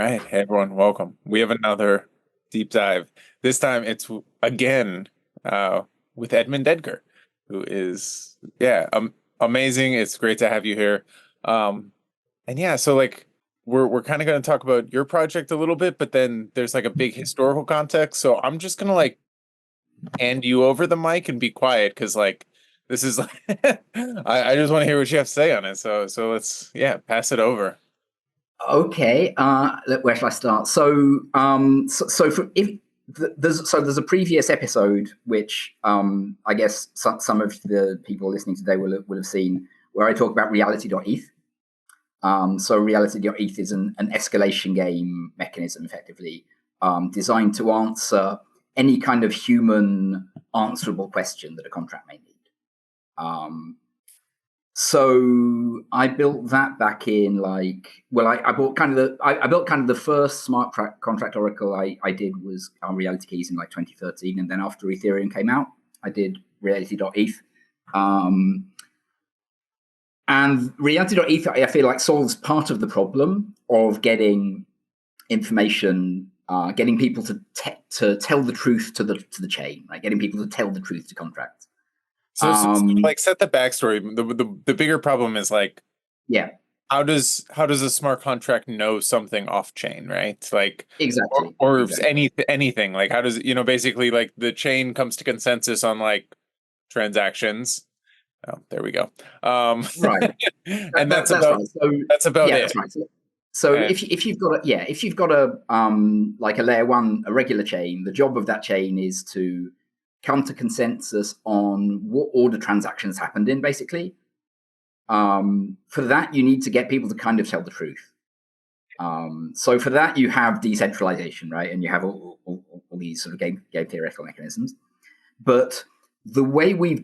right. Hey, everyone, welcome. We have another deep dive. This time it's again with Edmund Edgar, who is, amazing. It's great to have you here. And yeah, so like we're kind of going to talk about your project a little bit, but then there's like a big historical context. So I'm just going to like hand you over the mic and be quiet because like this is like I just want to hear what you have to say on it. So let's pass it over. Okay, where shall I start? There's a previous episode which I guess some of the people listening today will have seen, where I talk about reality.eth. So reality.eth is an escalation game mechanism, effectively designed to answer any kind of human answerable question that a contract may need. So I built that back in I built kind of the first smart contract oracle I did was on Reality Keys in like 2013, and then after Ethereum came out, I did reality.eth. And reality.eth, I feel like, solves part of the problem of getting information, getting people to tell the truth to the chain, like getting people to tell the truth to contracts. So like set the backstory. The bigger problem is like, how does a smart contract know something off chain, right? Like exactly, or anything. Like how does basically like the chain comes to consensus on like transactions. Oh, there we go. Right, and that's about right. So that's about it. That's right. So if you've got like a layer one, a regular chain, the job of that chain is to come to consensus on what order transactions happened in, basically. For that, you need to get people to kind of tell the truth. So for that, you have decentralization, right? And you have all these sort of game theoretical mechanisms. But the way we've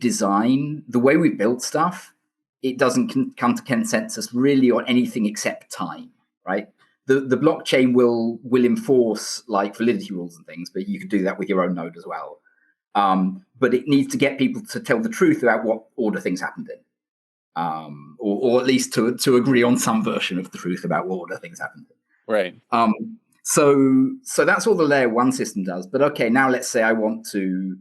built stuff, it doesn't come to consensus really on anything except time, right? The blockchain will enforce like validity rules and things, but you can do that with your own node as well. But it needs to get people to tell the truth about what order things happened in, or at least to agree on some version of the truth about what order things happened in. Right. So that's all the layer one system does. But okay, now let's say I want to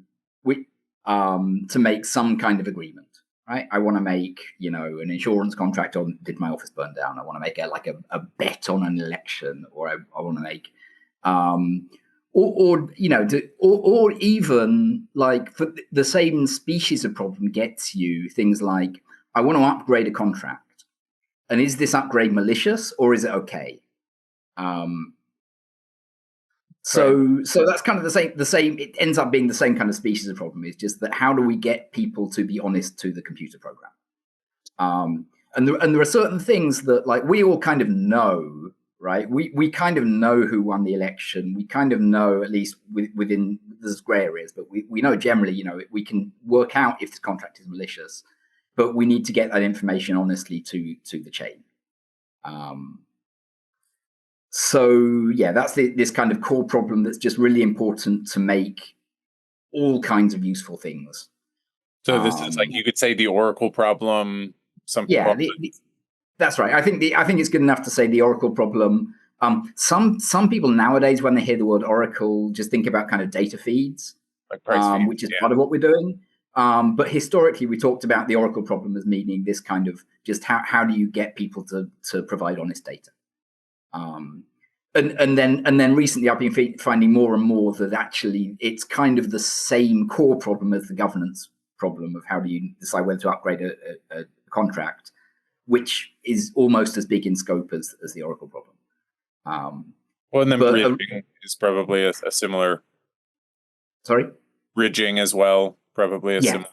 make some kind of agreement, right? I want to make an insurance contract on did my office burn down. I want to make a bet on an election, or I want to make or even like for the same species of problem gets you things like, I want to upgrade a contract, and is this upgrade malicious or is it okay? So that's kind of the same. It ends up being the same kind of species of problem. It's just that how do we get people to be honest to the computer program? And there are certain things that like we all kind of know. Right, we kind of know who won the election. We kind of know, at least within there's gray areas, but we know generally, we can work out if the contract is malicious, but we need to get that information honestly to the chain. So that's this kind of core problem that's just really important to make all kinds of useful things. So this is like, you could say, the Oracle problem. That's right. I think it's good enough to say the Oracle problem. Some people nowadays, when they hear the word Oracle, just think about kind of data feeds, like price feeds, which is part of what we're doing. But historically, we talked about the Oracle problem as meaning this kind of just how do you get people to provide honest data. And then recently, I've been finding more and more that actually it's kind of the same core problem as the governance problem of how do you decide whether to upgrade a contract, which is almost as big in scope as the Oracle problem. Well, and then bridging is probably a similar. Sorry? Bridging as well, probably a similar.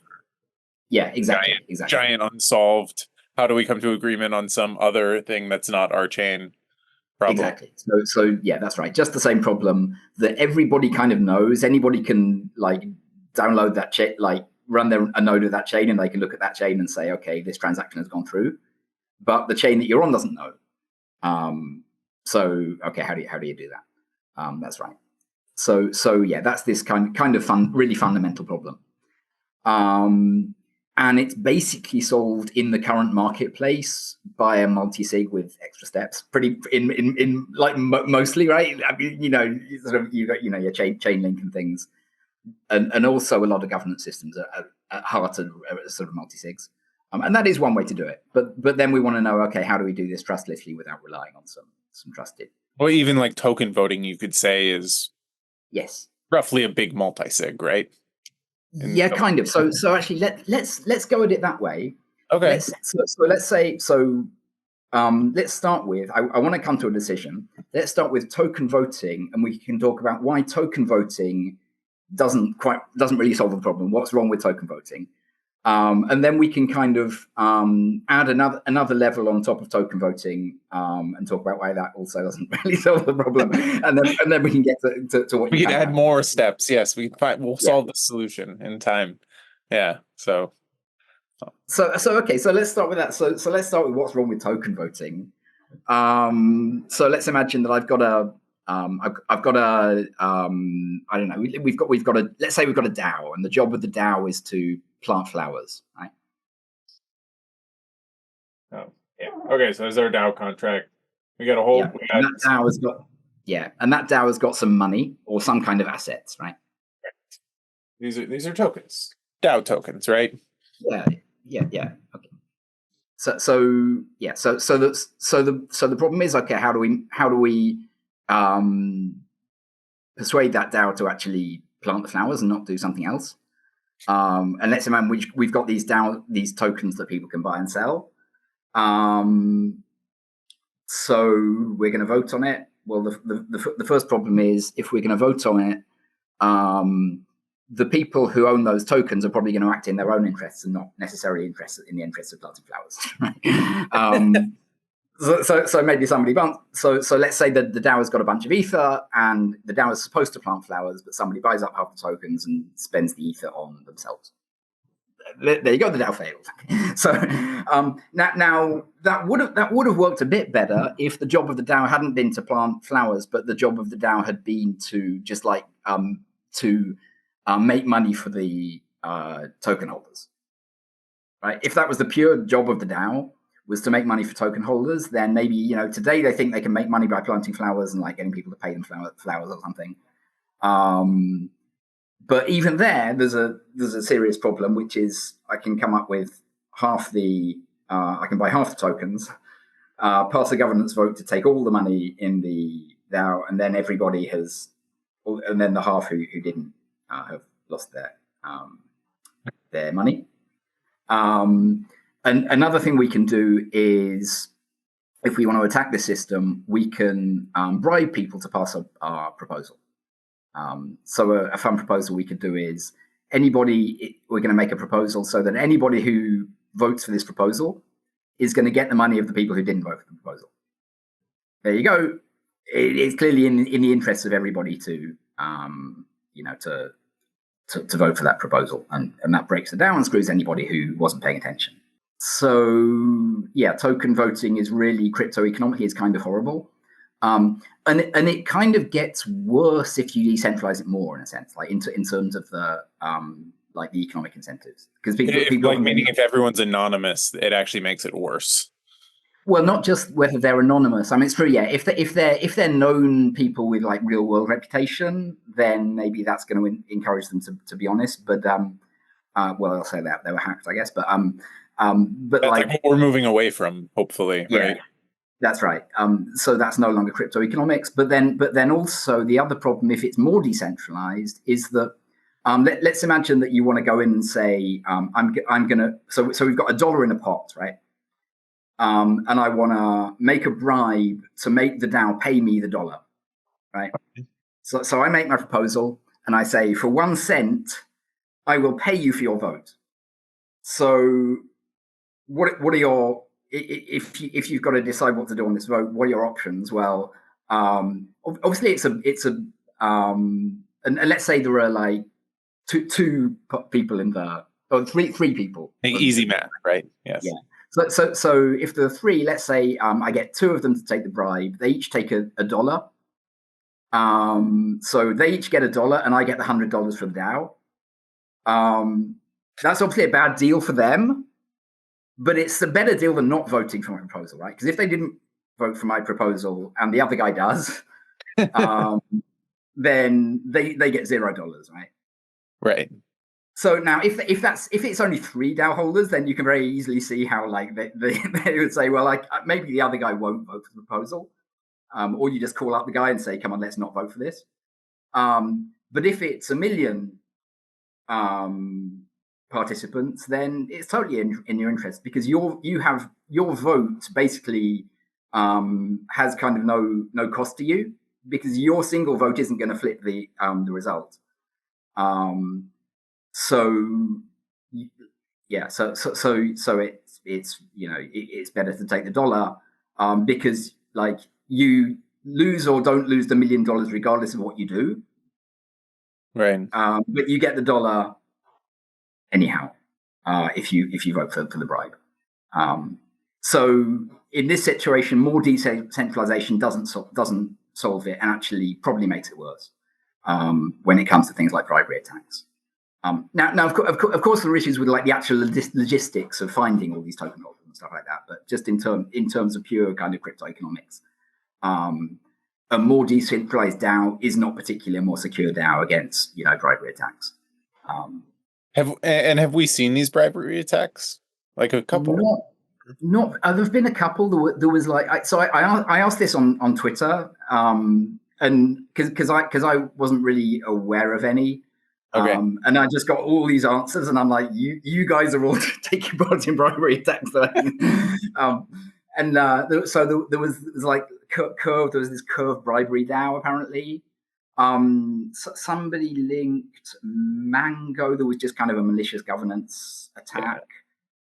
Yeah, exactly. Giant unsolved. How do we come to agreement on some other thing that's not our chain problem? Exactly. So that's right. Just the same problem that everybody kind of knows. Anybody can like download that chain, like run a node of that chain, and they can look at that chain and say, okay, this transaction has gone through. But the chain that you're on doesn't know. So okay, how do you do that? That's right. So that's this kind of really fundamental problem. and it's basically solved in the current marketplace by a multi-sig with extra steps. Pretty in like mostly, right? I mean, you know, sort of you got your chain link and things, and also a lot of governance systems are hard to sort of multi-sigs. And that is one way to do it. But then we want to know, okay, how do we do this trustlessly without relying on some trusted? Or even like token voting, you could say is roughly a big multi-sig, right? Yeah, kind of. So actually, let's go at it that way. Okay. Let's start with. I want to come to a decision. Let's start with token voting, and we can talk about why token voting doesn't really solve the problem. What's wrong with token voting? And then we can kind of add another level on top of token voting and talk about why that also doesn't really solve the problem. And then we can get to what we can add more steps. Yes, we'll solve the solution in time. Yeah. So okay. So let's start with that. So let's start with what's wrong with token voting. So let's imagine that I've got a I don't know. We've got a let's say we've got a DAO, and the job of the DAO is to plant flowers, right? Oh, yeah. Okay, so there's our DAO contract. We got a whole. Yeah. And that DAO has got some money or some kind of assets, right? These are tokens, DAO tokens, right? Yeah. Okay. So the problem is, okay, how do we persuade that DAO to actually plant the flowers and not do something else? And let's imagine we've got these tokens that people can buy and sell. So we're going to vote on it. Well, the first problem is, if we're going to vote on it, the people who own those tokens are probably going to act in their own interests and not necessarily interested in the interests of planting flowers. So maybe somebody so let's say that the DAO has got a bunch of ether, and the DAO is supposed to plant flowers, but somebody buys up half the tokens and spends the ether on themselves. There you go, the DAO failed. So now that would have worked a bit better if the job of the DAO hadn't been to plant flowers, but the job of the DAO had been to just like make money for the token holders. Right? If that was the pure job of the DAO, was to make money for token holders, then maybe, you know, today they think they can make money by planting flowers and like getting people to pay them flowers or something. But even there's a serious problem, which is I can come up with I can buy half the tokens, pass a governance vote to take all the money in the DAO, and then the half who didn't have lost their money. And another thing we can do is, if we want to attack the system, we can bribe people to pass our proposal. So a fun proposal we could do is, we're going to make a proposal so that anybody who votes for this proposal is going to get the money of the people who didn't vote for the proposal. There you go. It's clearly in the interest of everybody to vote for that proposal, and that breaks the DAO and screws anybody who wasn't paying attention. So yeah, token voting is really, crypto economically is kind of horrible, and it kind of gets worse if you decentralize it more, in a sense, like in terms of the the economic incentives, because people meaning if everyone's anonymous, it actually makes it worse. Well, not just whether they're anonymous. I mean, it's true. Yeah, if they're known people with like real world reputation, then maybe that's going to encourage them to be honest. But well, I'll say that they were hacked, I guess. But that's like what we're moving away from, hopefully. Yeah, right? That's right. So that's no longer crypto economics. But then also the other problem, if it's more decentralized, is that let's imagine that you want to go in and say I'm gonna. So we've got $1 in a pot, right? And I want to make a bribe to make the DAO pay me the $1, right? So I make my proposal and I say, for 1 cent, I will pay you for your vote. So what are your, if you've got to decide what to do on this vote, what are your options? Well, obviously it's a and let's say there are like two people in the, or three people. Easy math, right? Yes. Yeah. So if there are 3, let's say I get 2 of them to take the bribe. They each take $1. So they each get $1, and I get the $100 from DAO. that's obviously a bad deal for them, but it's a better deal than not voting for my proposal, right? Because if they didn't vote for my proposal and the other guy does, then they get $0, right? Right. So now, if it's only 3 DAO holders, then you can very easily see how like they would say, well, like maybe the other guy won't vote for the proposal, or you just call up the guy and say, come on, let's not vote for this. But if it's 1 million participants, then it's totally in your interest, because your vote basically has kind of no cost to you, because your single vote isn't going to flip the result. So yeah, so it's it's better to take the dollar, because like you lose or don't lose the $1 million regardless of what you do, right? But you get the dollar anyhow if you vote for the bribe. So in this situation, more decentralization doesn't solve it, and actually probably makes it worse when it comes to things like bribery attacks. Now, of course, there are issues with like the actual logistics of finding all these token holders and stuff like that. But just in terms of pure kind of crypto economics, a more decentralized DAO is not particularly a more secure DAO against bribery attacks. Have we seen these bribery attacks? Like a couple. Not there've been a couple. There was like I asked this on Twitter, and because I wasn't really aware of any. Okay. And I just got all these answers, and I'm like, you guys are all taking part in bribery attacks. So there was like Curve. There was this Curve bribery DAO apparently. Somebody linked Mango. There was just kind of a malicious governance attack.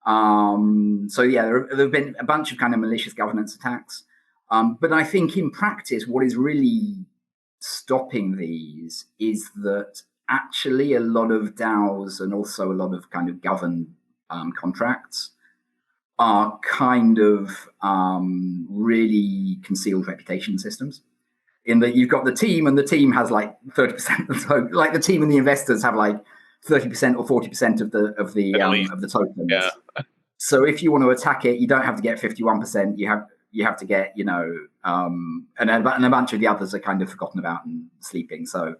So yeah, there have been a bunch of kind of malicious governance attacks. But I think in practice, what is really stopping these is that actually a lot of DAOs and also a lot of kind of governed contracts are kind of really concealed reputation systems, in that you've got the team, and the team has like 30%. Like the team and the investors have like 30% or 40% of the tokens. Yeah. So if you want to attack it, you don't have to get 51%. You have to get and a bunch of the others are kind of forgotten about and sleeping. So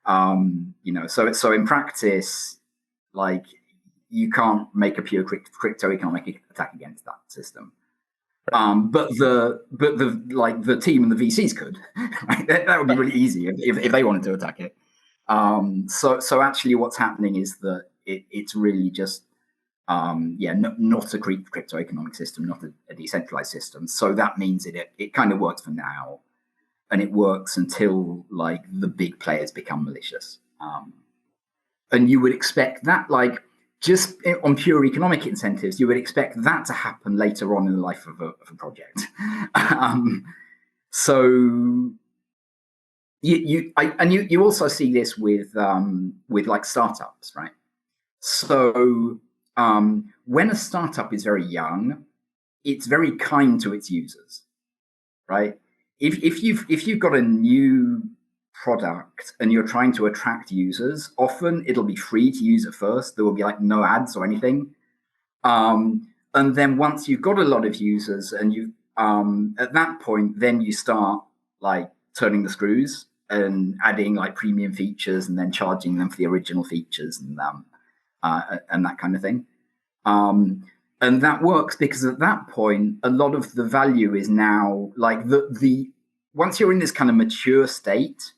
so in practice, like you can't make a pure crypto economic attack against that system. But the team and the VCs could. Right? That would be really easy if they wanted to attack it. So actually, what's happening is that it's really just not a crypto economic system, not a decentralized system. So that means it kind of works for now. And it works until like the big players become malicious, and you would expect that, like just on pure economic incentives, you would expect that to happen later on in the life of a project. So you also see this with like startups, right? So when a startup is very young, it's very kind to its users, right? If you've got a new product and you're trying to attract users, often it'll be free to use at first. There will be like no ads or anything. And then once you've got a lot of users and you at that point, then you start like turning the screws and adding like premium features and then charging them for the original features and that kind of thing. And that works because at that point, a lot of the value is now like the once you're in this kind of mature state,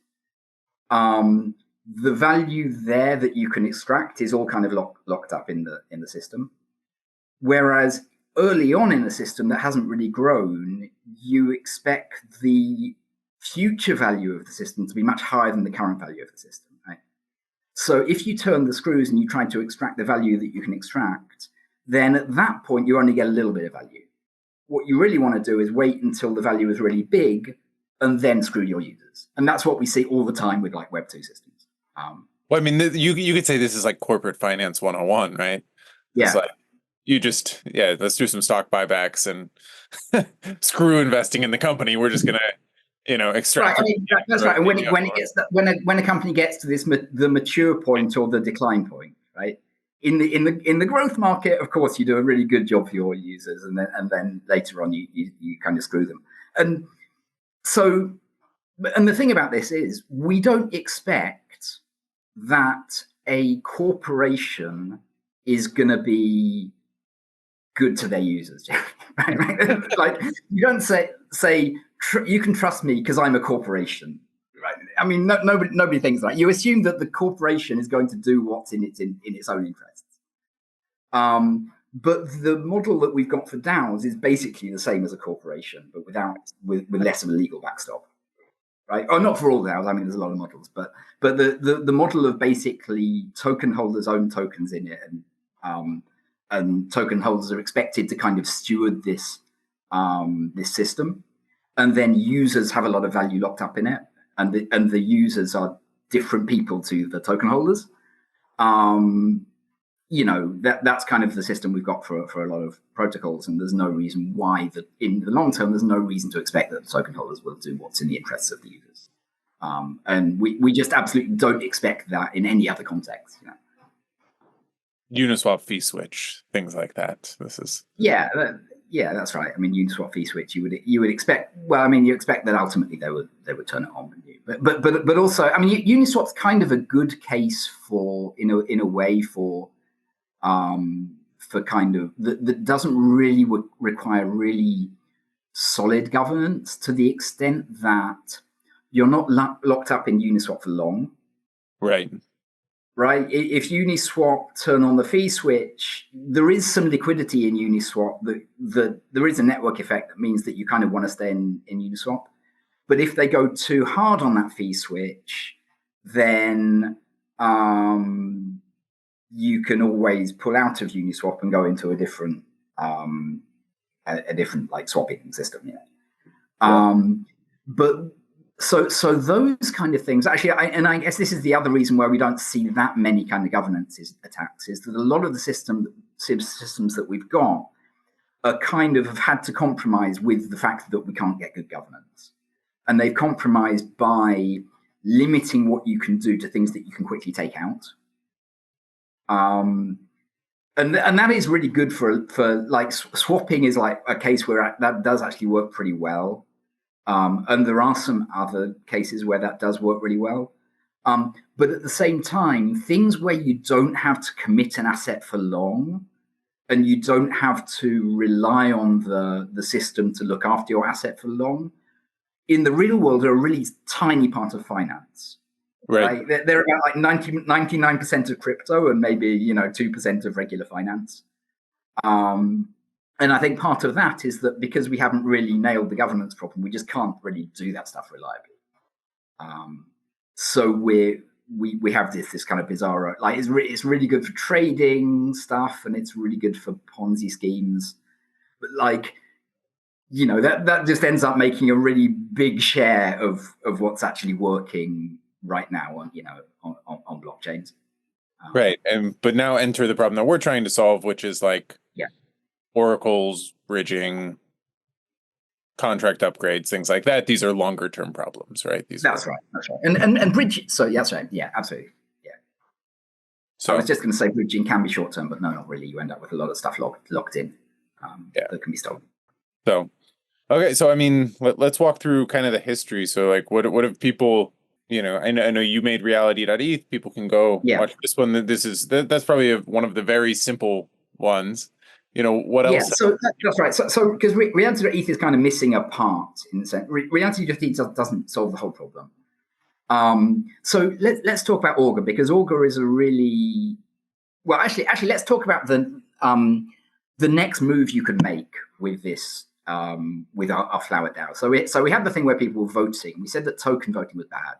the value there that you can extract is all kind of locked up in the system. Whereas early on in the system that hasn't really grown, you expect the future value of the system to be much higher than the current value of the system, right? So if you turn the screws and you try to extract the value that you can extract, then at that point, you only get a little bit of value. What you really want to do is wait until the value is really big and then screw your users. And that's what we see all the time with like Web2 systems. Well, I mean, you could say this is like corporate finance 101, right? Yeah. It's like you just, let's do some stock buybacks and screw investing in the company. We're just going to, extract. Right, I mean, that's right. And when a company gets to the mature point or the decline point, right? in the growth market, of course, you do a really good job for your users, and then later on you kind of screw them. And so, and the thing about this is, we don't expect that a corporation is going to be good to their users. Right? Like, you don't say you can trust me because I'm a corporation. Right? I mean, nobody thinks that. You assume that the corporation is going to do what's in its own interests. But the model that we've got for DAOs is basically the same as a corporation, but with less of a legal backstop. Right? Or not for all DAOs. I mean, there's a lot of models, but the model of basically token holders own tokens in it, and token holders are expected to kind of steward this system, and then users have a lot of value locked up in it, and the users are different people to the token holders. That's kind of the system we've got for a lot of protocols, and there's no reason why that in the long term there's no reason to expect that the token holders will do what's in the interests of the users, and we just absolutely don't expect that in any other context. Uniswap fee switch, things like that. This is that's right. I mean, Uniswap fee switch, you would expect. Well, I mean, you expect that ultimately they would turn it on, but also, I mean, Uniswap's kind of a good case for in a way for kind of that doesn't really require really solid governance to the extent that you're not locked up in Uniswap for long. Right. Right. If Uniswap turn on the fee switch, there is some liquidity in Uniswap. That there is a network effect that means that you kind of want to stay in Uniswap. But if they go too hard on that fee switch, then you can always pull out of Uniswap and go into a different like swapping system. But so those kind of things actually, I guess this is the other reason why we don't see that many kind of governance attacks, is that a lot of the systems that we've got are kind of have had to compromise with the fact that we can't get good governance, and they've compromised by limiting what you can do to things that you can quickly take out. And that is really good for like swapping is like a case where that does actually work pretty well. And there are some other cases where that does work really well. But at the same time, things where you don't have to commit an asset for long, and you don't have to rely on the system to look after your asset for long, in the real world are a really tiny part of finance. Right. They're about like 99% of crypto and maybe 2% of regular finance. And I think part of that is that because we haven't really nailed the governance problem, we just can't really do that stuff reliably. So we have this kind of bizarro, like it's really good for trading stuff, and it's really good for Ponzi schemes, but like that just ends up making a really big share of what's actually working right now on blockchains. Right. But now enter the problem that we're trying to solve, which is like oracles, bridging, contract upgrades, things like that. These are longer term problems, right? That's right. And bridge. So that's right. Yeah, absolutely. Yeah. So I was just going to say bridging can be short term, but no, not really. You end up with a lot of stuff locked in that can be stolen. So, okay. So, I mean, let's walk through kind of the history. So like, what have people, I know you made reality.eth. People can go watch this one. That's probably one of the very simple ones. What else? Yeah, so that's right. So because reality.eth is kind of missing a part in the sense. Reality.eth doesn't solve the whole problem. So let's talk about Augur, because Augur is a really well. Actually, let's talk about the next move you could make with this with our Flower DAO. So we had the thing where people were voting. We said that token voting was bad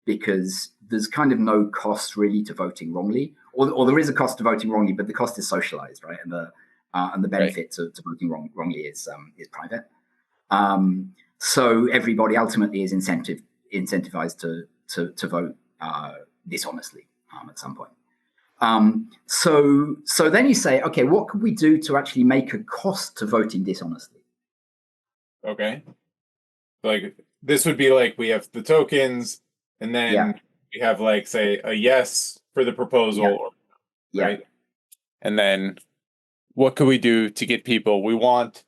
because there's kind of no cost really to voting wrongly, or there is a cost to voting wrongly, but the cost is socialized, right? And the benefit to voting wrongly is private. So everybody ultimately is incentivized to vote dishonestly at some point. So then you say, okay, what could we do to actually make a cost to voting dishonestly? Okay. Like this would be like we have the tokens, and then we have like say a yes for the proposal, right? And then what could we do to get people? We want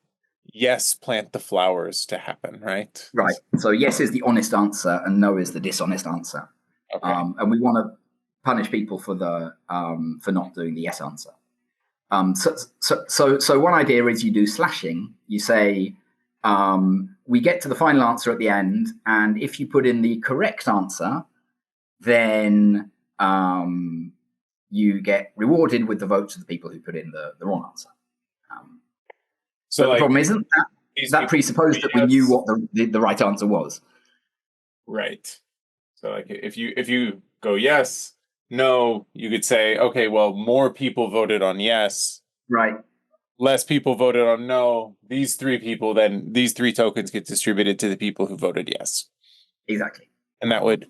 yes, plant the flowers to happen, right? Right. So yes is the honest answer, and no is the dishonest answer. Okay. And we want to punish people for the for not doing the yes answer. So one idea is you do slashing. You say we get to the final answer at the end, and if you put in the correct answer, then you get rewarded with the votes of the people who put in the wrong answer. So the problem isn't that presupposed that we knew what the right answer was. Right. So like if you go yes, no, you could say, okay, well, more people voted on yes. Right. Less people voted on no. These three people, then these three tokens get distributed to the people who voted yes. Exactly. And that would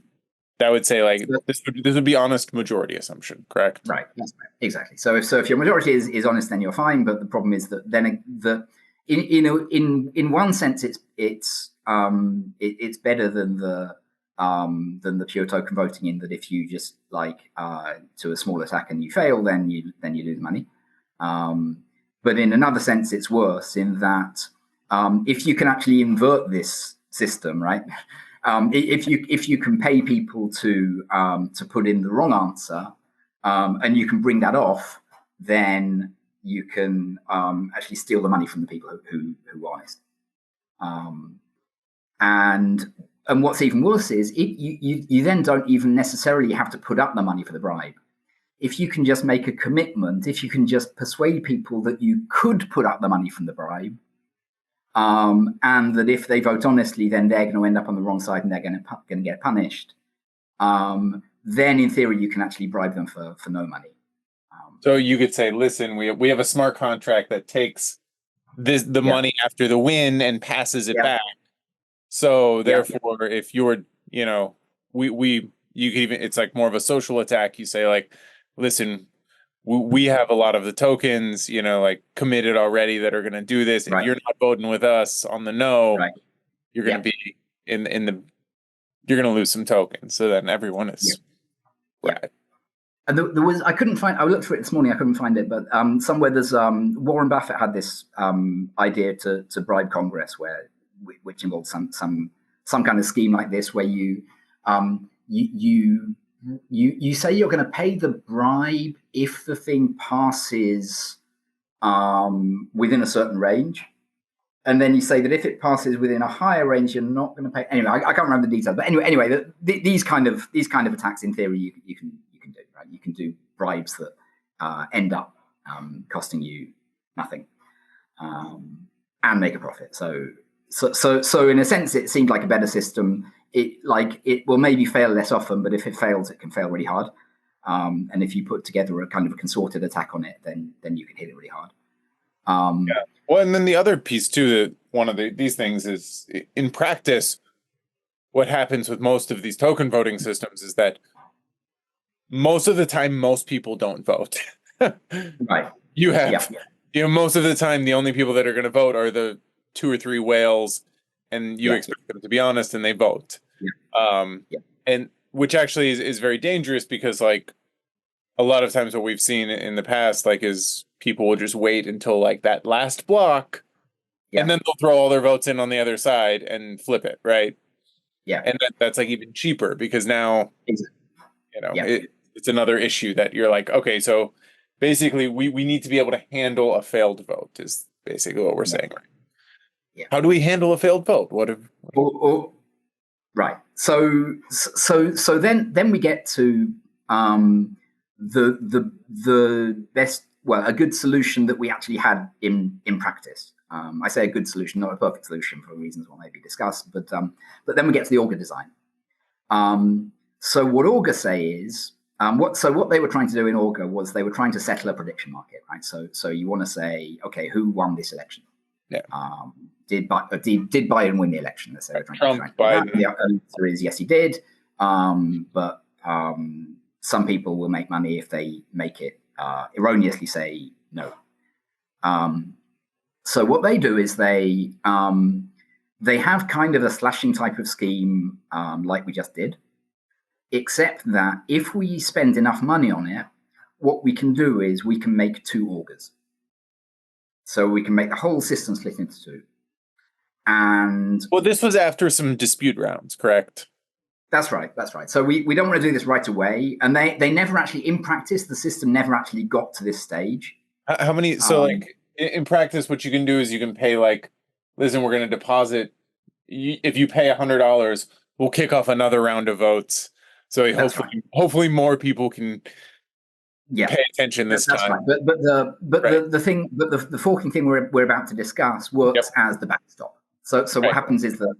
say like this would be honest majority assumption, correct? Right. That's right. Exactly. So if your majority is honest, then you're fine. But the problem is that then in one sense it's better than the pure token voting, in that if you just to a small attack and you fail, then you lose money. But in another sense, it's worse in that if you can actually invert this system, right? If you can pay people to put in the wrong answer, and you can bring that off, then you can actually steal the money from the people who are honest. And what's even worse is you then don't even necessarily have to put up the money for the bribe. If you can just make a commitment, if you can just persuade people that you could put up the money from the bribe, and that if they vote honestly, then they're going to end up on the wrong side and they're going to get punished, then in theory you can actually bribe them for no money. So you could say, listen, we have a smart contract that takes the money after the win and passes it back. So therefore, if you're, you could even, it's like more of a social attack. You say like, listen, we have a lot of the tokens, like committed already that are going to do this. If you're not voting with us on the no, you're going to be you're going to lose some tokens. So then everyone is right. And there was, I looked for it this morning, I couldn't find it, but somewhere there's Warren Buffett had this idea to bribe Congress, which involved some kind of scheme like this, where you say you're going to pay the bribe if the thing passes within a certain range, and then you say that if it passes within a higher range, you're not going to pay. Anyway, I can't remember the details, but anyway, these kind of attacks, in theory, you can do. Right? You can do bribes that end up costing you nothing and make a profit. So in a sense, it seemed like a better system. It will maybe fail less often, but if it fails, it can fail really hard. And if you put together a kind of a consorted attack on it, then you can hit it really hard. Well, and then the other piece too, that one of these things is, in practice, what happens with most of these token voting systems is that most of the time, most people don't vote. Right. You have, most of the time, the only people that are going to vote are the 2 or 3 whales, and you expect them to be honest, and they vote. And which actually is very dangerous, because like a lot of times what we've seen in the past, like, is people will just wait until like that last block, and then they'll throw all their votes in on the other side and flip it, right? Yeah. And that's like even cheaper, because now it's another issue that you're like, okay, so basically we need to be able to handle a failed vote, is basically what we're saying. Yeah. How do we handle a failed vote? Right. So then we get to the best, well, a good solution that we actually had in practice. I say a good solution, not a perfect solution, for reasons we'll maybe discuss. But then we get to the Augur design. So what Augur say is, what they were trying to do in Augur was they were trying to settle a prediction market, right? So you want to say, okay, who won this election? Yeah. Did Biden win the election? Let's say they're trying Trump, to Biden. The answer is yes, he did. But some people will make money if they make it erroneously say no. So what they do is they have kind of a slashing type of scheme, like we just did, except that if we spend enough money on it, what we can do is we can make two augurs. So we can make the whole system split into two. And well, this was after some dispute rounds, correct? That's right. That's right. So we don't want to do this right away. And they never actually, in practice, the system never actually got to this stage. How many? So like in practice, what you can do is you can pay like, listen, we're going to deposit. If you pay $100, we'll kick off another round of votes. So hopefully more people can pay attention this time. Right. But the forking thing we're about to discuss works as the backstop. So what happens is that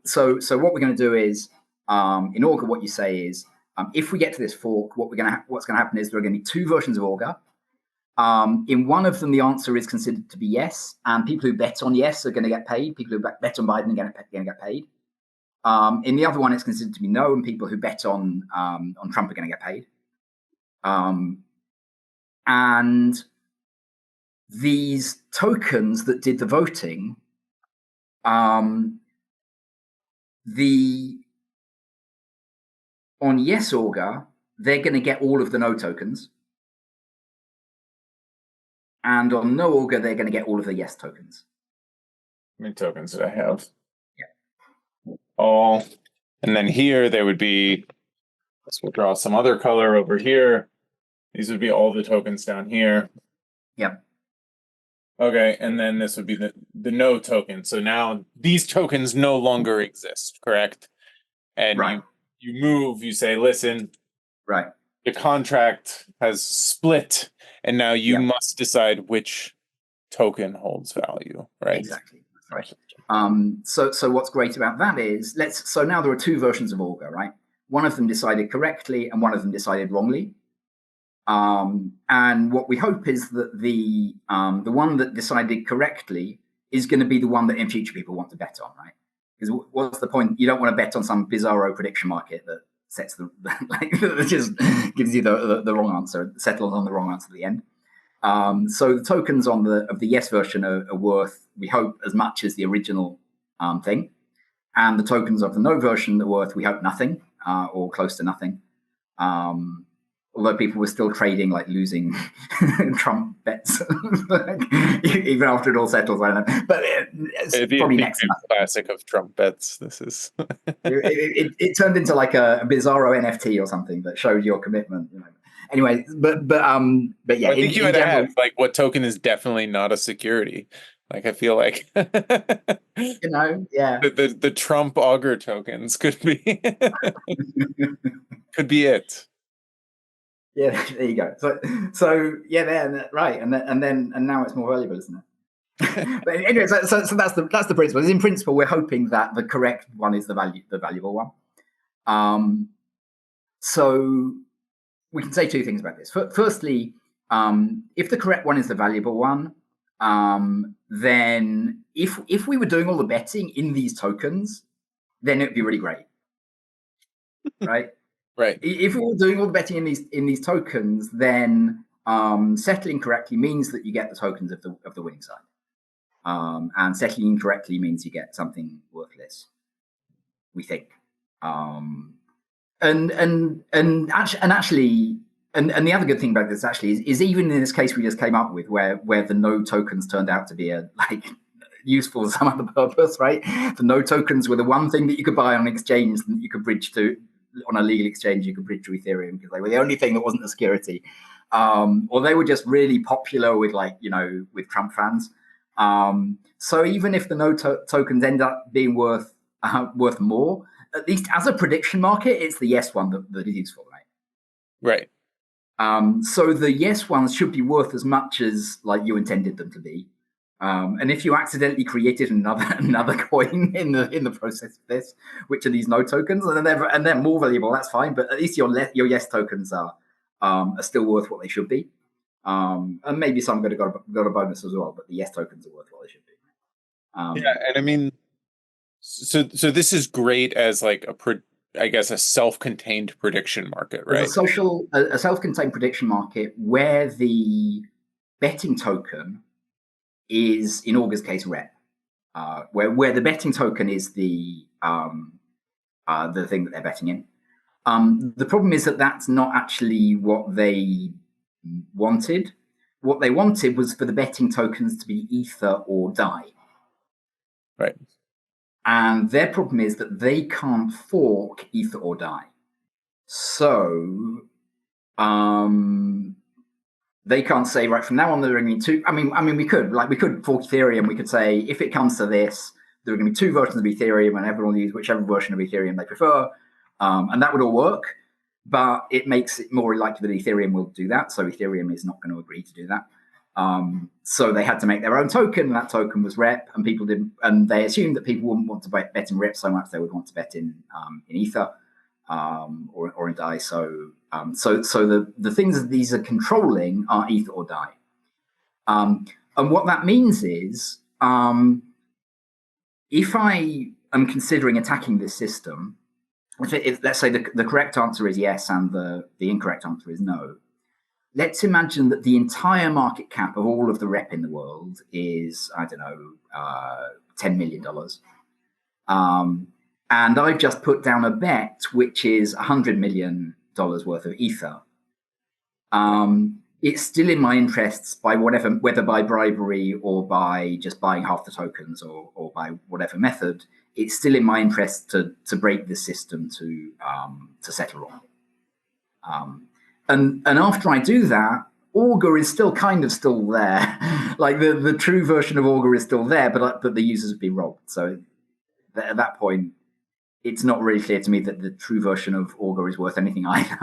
so what we're going to do is in Augur, what you say is if we get to this fork, what's going to happen is there are going to be two versions of Augur. In one of them, the answer is considered to be yes, and people who bet on yes are going to get paid. People who bet on Biden are going to get paid. In the other one, it's considered to be no, and people who bet on Trump are going to get paid. And these tokens that did the voting, on yes Augur, they're going to get all of the no tokens. And on no Augur, they're going to get all of the yes tokens. How many tokens did I have? Yeah. All. And then here they would be, we'll draw some other color over here. These would be all the tokens down here. Yep. Okay, and then this would be the no token. So now these tokens no longer exist, correct? And you move, you say, listen, the contract has split, and now you must decide which token holds value, right? Exactly. Right. So what's great about that is so now there are two versions of Augur, right? One of them decided correctly and one of them decided wrongly. And what we hope is that the one that decided correctly is going to be the one that in future people want to bet on, right? Because what's the point? You don't want to bet on some bizarro prediction market that sets that just gives you the wrong answer, settles on the wrong answer at the end. So the tokens of the yes version are worth, we hope, as much as the original thing, and the tokens of the no version are worth, we hope, nothing or close to nothing. Although people were still trading, like losing Trump bets, even after it all settles. I don't know, but it's probably next classic of Trump bets. This is it turned into like a bizarro NFT or something that showed your commitment. You know. Anyway, but yeah, I think you had to have like what token is definitely not a security. Like I feel like the Trump Augur tokens could be could be it. Yeah, there you go. So yeah, right, and now it's more valuable, isn't it? But anyway, so that's the principle. In principle, we're hoping that the correct one is the valuable one. So we can say two things about this. Firstly, if the correct one is the valuable one, then if we were doing all the betting in these tokens, then it would be really great, right? Right. If we were doing all the betting in these tokens, then settling correctly means that you get the tokens of the winning side, and settling incorrectly means you get something worthless. We think, and actually, the other good thing about this actually is even in this case we just came up with where the no tokens turned out to be useful for some other purpose, right? The no tokens were the one thing that you could buy on an exchange that you could bridge to. On a legal exchange, you could bridge to Ethereum because they were the only thing that wasn't a security, or they were just really popular with with Trump fans. So even if the no tokens end up being worth more, at least as a prediction market, it's the yes one that is useful, right? Right. So the yes ones should be worth as much as you intended them to be. And if you accidentally created another coin in the process of this, which are these no tokens, and they're more valuable, that's fine. But at least your yes tokens are still worth what they should be, and maybe some got a bonus as well. But the yes tokens are worth what they should be. Yeah, and I mean, so this is great as a self-contained prediction market, right? A self-contained prediction market where the betting token is, in Augur's case, rep, where the betting token is the thing that they're betting in. The problem is that that's not actually what they wanted. What they wanted was for the betting tokens to be Ether or DAI. Right. And their problem is that they can't fork Ether or DAI. So they can't say, right, from now on there are going to be two. I mean, we could fork Ethereum. We could say, if it comes to this, there are going to be two versions of Ethereum, and everyone will use whichever version of Ethereum they prefer, and that would all work. But it makes it more likely that Ethereum will do that. So Ethereum is not going to agree to do that. So they had to make their own token, and that token was REP, and people didn't, and they assumed that people wouldn't want to bet in REP so much; they would want to bet in Ether or in DAI. So the things that these are controlling are Ether or DAI. And what that means is, if I am considering attacking this system, let's say the correct answer is yes and the incorrect answer is no. Let's imagine that the entire market cap of all of the rep in the world is, I don't know, $10 million. And I've just put down a bet, which is $100 million worth of Ether. It's still in my interests by whether by bribery or by just buying half the tokens or by whatever method, it's still in my interest to break the system to settle wrong. And after I do that, Augur is still there. Like the true version of Augur is still there, but the users have been robbed. So at that point, it's not really clear to me that the true version of Augur is worth anything either,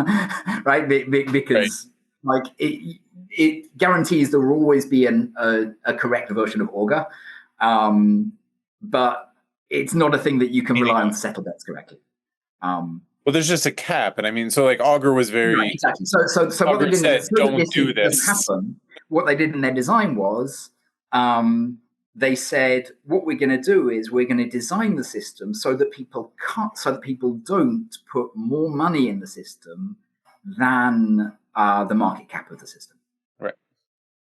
right? Because like it guarantees there will always be a correct version of Augur, but it's not a thing that you can rely on to settle bets correctly. Well, there's just a cap, and I mean, so like Augur was very right, exactly. So what they did, don't do this. Happen, what they did in their design was they said, what we're going to do is we're going to design the system so that people don't put more money in the system than the market cap of the system, right?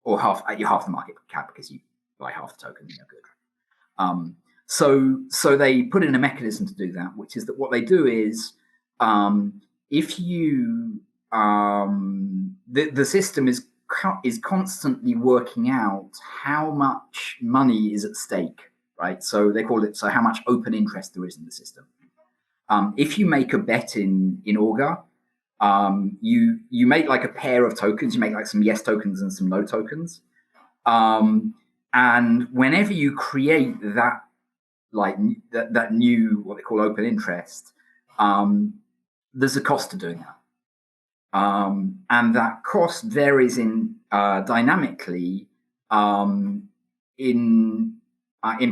Or half the market cap because you buy half the token. Good. So they put in a mechanism to do that, which is that what they do is if you the system is constantly working out how much money is at stake, right? So they call it how much open interest there is in the system. If you make a bet in Augur, you make like a pair of tokens. You make like some yes tokens and some no tokens, and whenever you create that that new what they call open interest, there's a cost to doing that. And that cost varies dynamically in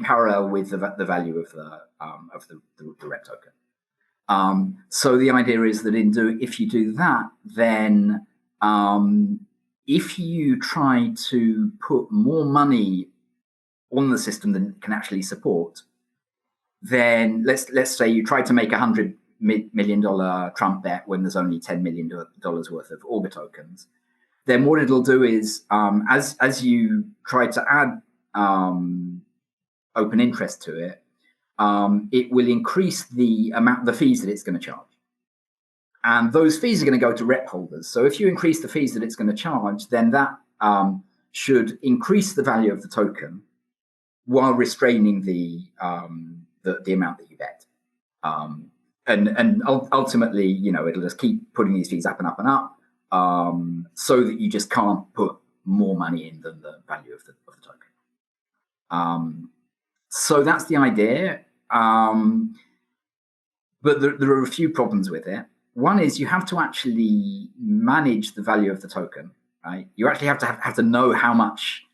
parallel with the value of the rep token. So the idea is that if you do that, then if you try to put more money on the system than it can actually support, then let's say you try to make $100 million Trump bet when there's only $10 million worth of Augur tokens, then what it'll do is as you try to add open interest to it, it will increase the fees that it's going to charge, and those fees are going to go to rep holders. So if you increase the fees that it's going to charge, then that should increase the value of the token while restraining the amount that you bet. And ultimately, it'll just keep putting these fees up and up and up, so that you just can't put more money in than the value of the token. So that's the idea. But there are a few problems with it. One is you have to actually manage the value of the token, right? You actually have to know how much,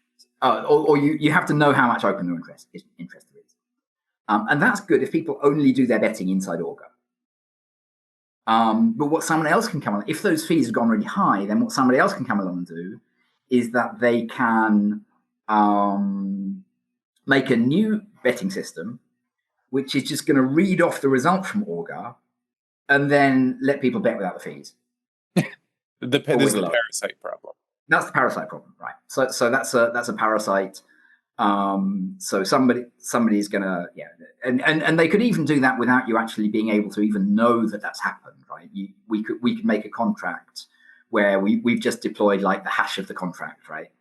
or you have to know how much open interest there is. And that's good if people only do their betting inside Augur. But what someone else can come along, if those fees have gone really high, then what somebody else can come along and do is that they can make a new betting system, which is just going to read off the result from Augur and then let people bet without the fees. This is the parasite problem. That's the parasite problem, right? So that's a parasite. So somebody's gonna, and they could even do that without you actually being able to even know that that's happened, right? We could make a contract where we've just deployed like the hash of the contract, right?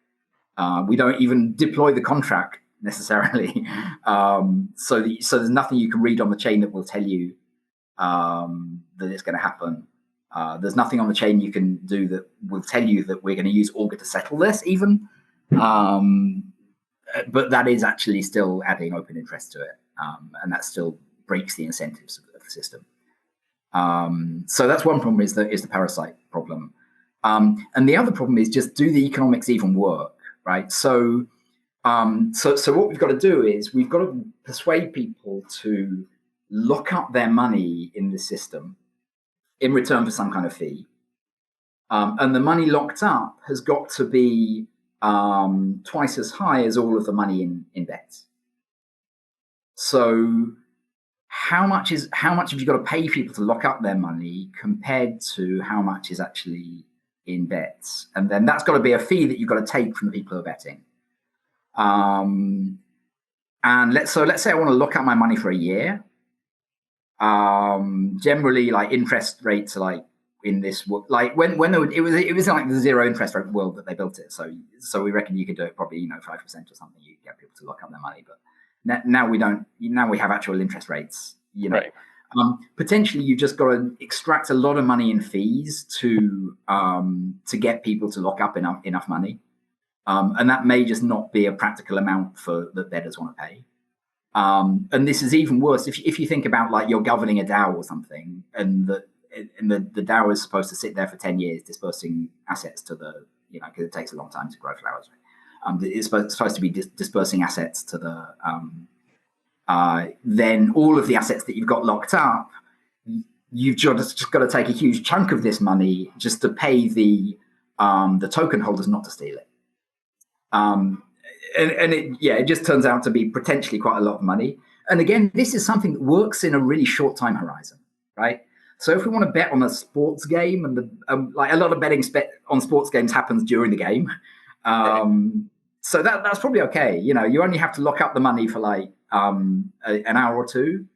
We don't even deploy the contract necessarily. So there's nothing you can read on the chain that will tell you that it's going to happen. There's nothing on the chain you can do that will tell you that we're going to use Augur to settle this even. But that is actually still adding open interest to it. And that still breaks the incentives of the system. So that's one problem, is the parasite problem. And the other problem is just, do the economics even work, right? So what we've got to do is we've got to persuade people to lock up their money in the system in return for some kind of fee. And the money locked up has got to be twice as high as all of the money in bets. So how much have you got to pay people to lock up their money compared to how much is actually in bets? And then that's got to be a fee that you've got to take from the people who are betting. And let's say I want to lock up my money for a year. Generally, like, interest rates are like in this, like when it was like the zero interest rate world that they built it. So we reckon you could do it probably 5% or something. You get people to lock up their money, but now we don't. Now we have actual interest rates. Right. Potentially you've just got to extract a lot of money in fees to get people to lock up enough money, and that may just not be a practical amount for that bettors want to pay. And this is even worse if you think about, like, you're governing a DAO or something, and the DAO is supposed to sit there for 10 years dispersing assets to the, because it takes a long time to grow flowers. It's supposed to be dispersing assets to the, then all of the assets that you've got locked up, you've just got to take a huge chunk of this money just to pay the token holders not to steal it. And it just turns out to be potentially quite a lot of money. And again, this is something that works in a really short time horizon, right? So if we want to bet on a sports game, and like a lot of betting on sports games happens during the game, so that's probably okay. You only have to lock up the money for like an hour or two,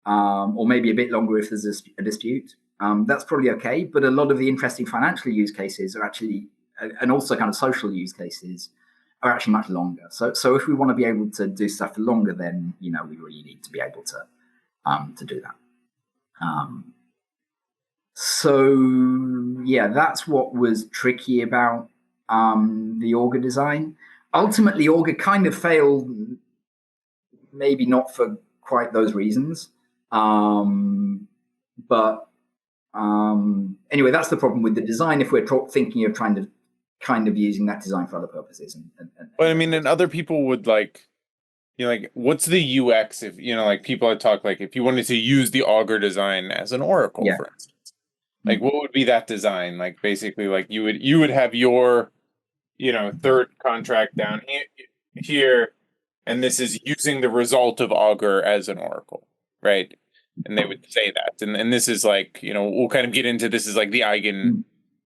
or maybe a bit longer if there's a dispute. That's probably okay. But a lot of the interesting financial use cases are actually, and also kind of social use cases, are actually much longer. So if we want to be able to do stuff for longer, then we really need to be able to do that. So yeah, that's what was tricky about the Augur design. Ultimately, Augur kind of failed, maybe not for quite those reasons. But anyway, that's the problem with the design if we're thinking of trying to kind of using that design for other purposes. But I mean, and other people would like, what's the UX if, like people had talked, like if you wanted to use the Augur design as an Oracle, for instance, like what would be that design? Like basically, like you would have your, third contract down here, and this is using the result of Augur as an Oracle, right? And they would say that, and this is like, we'll kind of get into this is like the EIGEN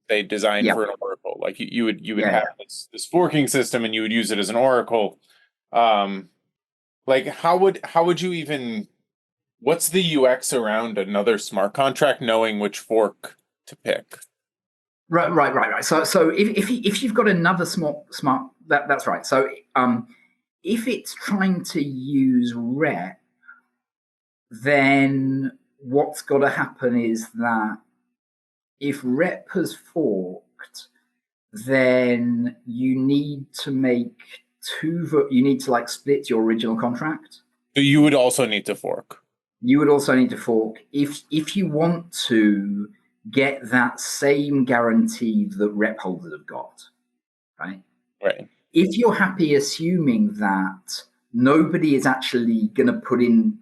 they designed for an Oracle. Like you would have this forking system, and you would use it as an Oracle. Like how would you even? What's the UX around another smart contract knowing which fork to pick? Right. So if you've got another smart that's right. So if it's trying to use rep, then what's got to happen is that if rep has forked, then you need to make you need to like split your original contract. So you would also need to fork. You would also need to fork if you want to get that same guarantee that rep holders have got, right? Right. If you're happy assuming that nobody is actually going to put in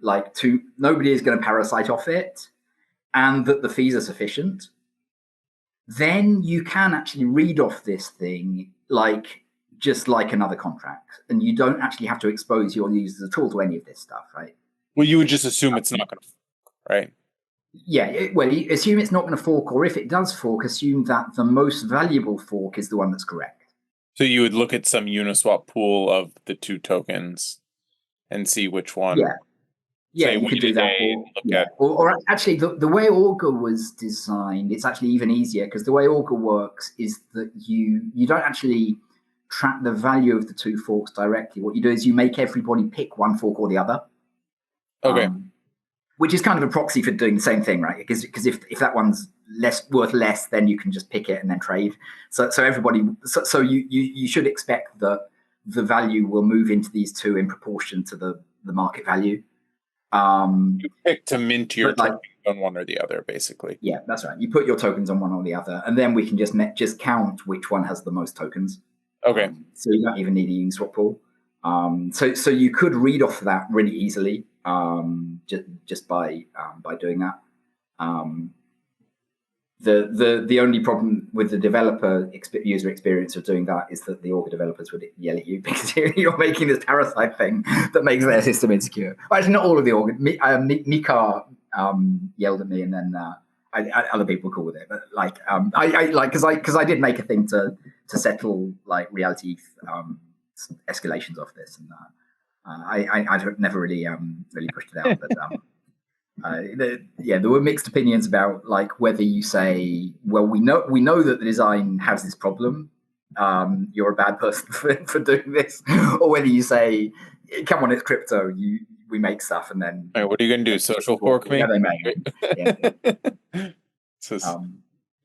nobody is going to parasite off it, and that the fees are sufficient, then you can actually read off this thing just like another contract, and you don't actually have to expose your users at all to any of this stuff, right? Well, you would just assume it's not going to fork, right? Yeah, you assume it's not going to fork, or if it does fork, assume that the most valuable fork is the one that's correct. So you would look at some Uniswap pool of the two tokens and see which one. Yeah, say you could do that. Or actually, the way Augur was designed, it's actually even easier, because the way Augur works is that you don't actually track the value of the two forks directly. What you do is you make everybody pick one fork or the other. Okay. Which is kind of a proxy for doing the same thing, right? Because if that one's worth less, then you can just pick it and then trade. So you should expect that the value will move into these two in proportion to the market value. You pick to mint your tokens on one or the other, basically. Yeah, that's right. You put your tokens on one or the other, and then we can just count which one has the most tokens. Okay. So you don't even need a Uniswap pool. So you could read off that really easily, just by doing that. The only problem with the developer user experience of doing that is that the Augur developers would yell at you because you're making this parasite thing that makes their system insecure. Well, actually, not all of the Augur. Mika yelled at me, and then other people were cool with it. But because I did make a thing to settle like reality escalations off this, and I never really pushed it out, but. There were mixed opinions about like whether you say, well, we know that the design has this problem, you're a bad person for doing this, or whether you say, come on, it's crypto, we make stuff, and then what are you gonna do? Social fork me? Yeah, they may.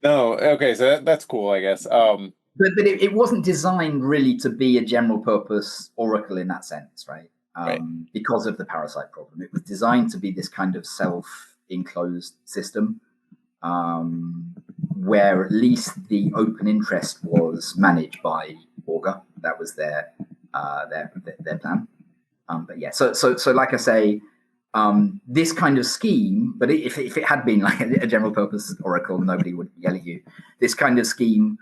No, okay, so that's cool, I guess. But it wasn't designed really to be a general purpose Oracle in that sense, right? Because of the parasite problem. It was designed to be this kind of self-enclosed system, where at least the open interest was managed by Augur. That was their plan. But yeah, so like I say, this kind of scheme, but if it had been like a general purpose Oracle, nobody would yell at you. This kind of scheme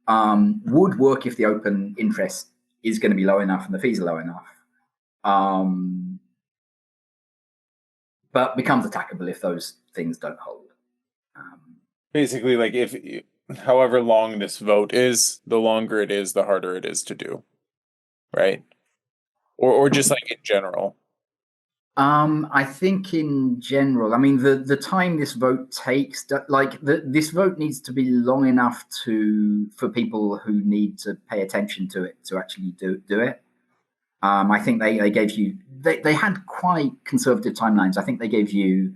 would work if the open interest is going to be low enough and the fees are low enough. But becomes attackable if those things don't hold. Basically, like however long this vote is, the longer it is, the harder it is to do, right? Or just like in general. I think in general, I mean, the time this vote takes, this vote needs to be long enough for people who need to pay attention to it to actually do it. I think they gave you, they had quite conservative timelines. I think they gave you,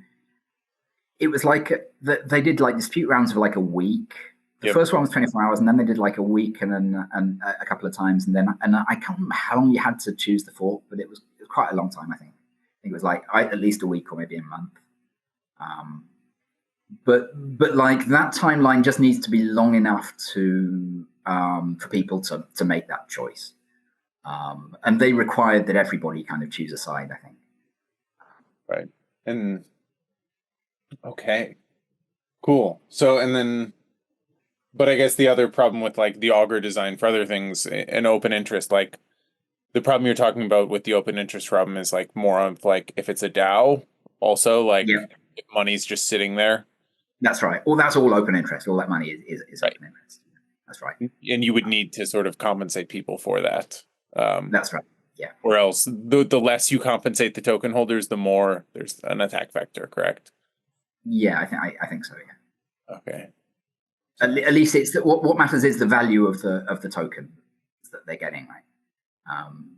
it was like, they did like dispute rounds of like a week. The first one was 24 hours, and then they did like a week and then a couple of times. And I can't remember how long you had to choose the fork, but it was quite a long time, I think. I think it was like at least a week or maybe a month. But like that timeline just needs to be long enough for people to make that choice. And they required that everybody kind of choose a side, I think. Right. And okay, cool. So, and then, but I guess the other problem with like the Augur design for other things, an open interest, like the problem you're talking about with the open interest problem is like more of like if it's a DAO, also like money's just sitting there. That's right. Well, that's all open interest. All that money is right. Open interest. That's right. And you would need to sort of compensate people for that. That's right. Yeah. Or else the less you compensate the token holders, the more there's an attack vector, correct? Yeah, I think so. Yeah. Okay. At least it's what matters is the value of the token that they're getting, right? And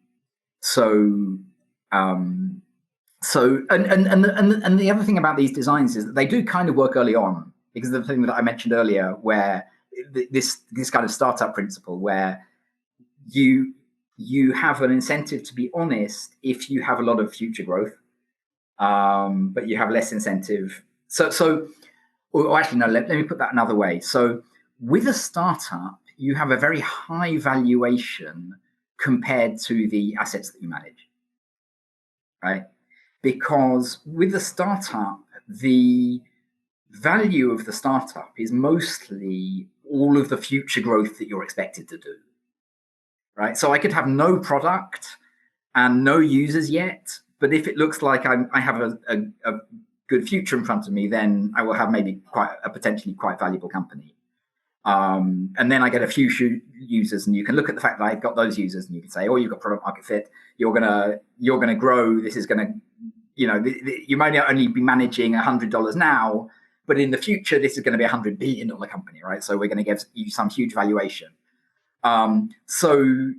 the other thing about these designs is that they do kind of work early on, because of the thing that I mentioned earlier, where this kind of startup principle, where you have an incentive to be honest if you have a lot of future growth, but you have less incentive. Or actually, no, let me put that another way. So with a startup, you have a very high valuation compared to the assets that you manage, right? Because with a startup, the value of the startup is mostly all of the future growth that you're expected to do, right? So I could have no product and no users yet, but if it looks like I have a good future in front of me, then I will have maybe potentially quite valuable company. And then I get a few users, and you can look at the fact that I've got those users, and you can say, "Oh, you've got product market fit. You're gonna grow. This is gonna, you might only be managing $100 now, but in the future, this is going to be $100 billion company, right? So we're going to give you some huge valuation. So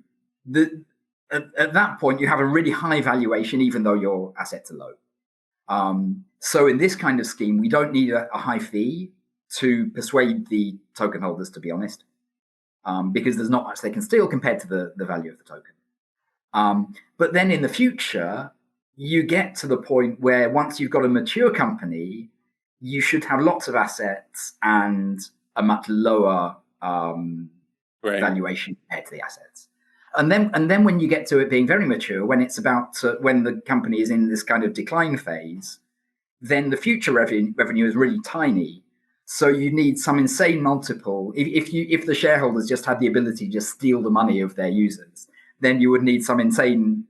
at that point, you have a really high valuation, even though your assets are low. So in this kind of scheme, we don't need a high fee to persuade the token holders, to be honest, because there's not much they can steal compared to the value of the token. But then in the future, you get to the point where once you've got a mature company, you should have lots of assets and a much lower valuation compared to the assets. And then when you get to it being very mature, when it's when the company is in this kind of decline phase, then the future revenue is really tiny. So you need some insane multiple. If the shareholders just had the ability to just steal the money of their users, then you would need some insane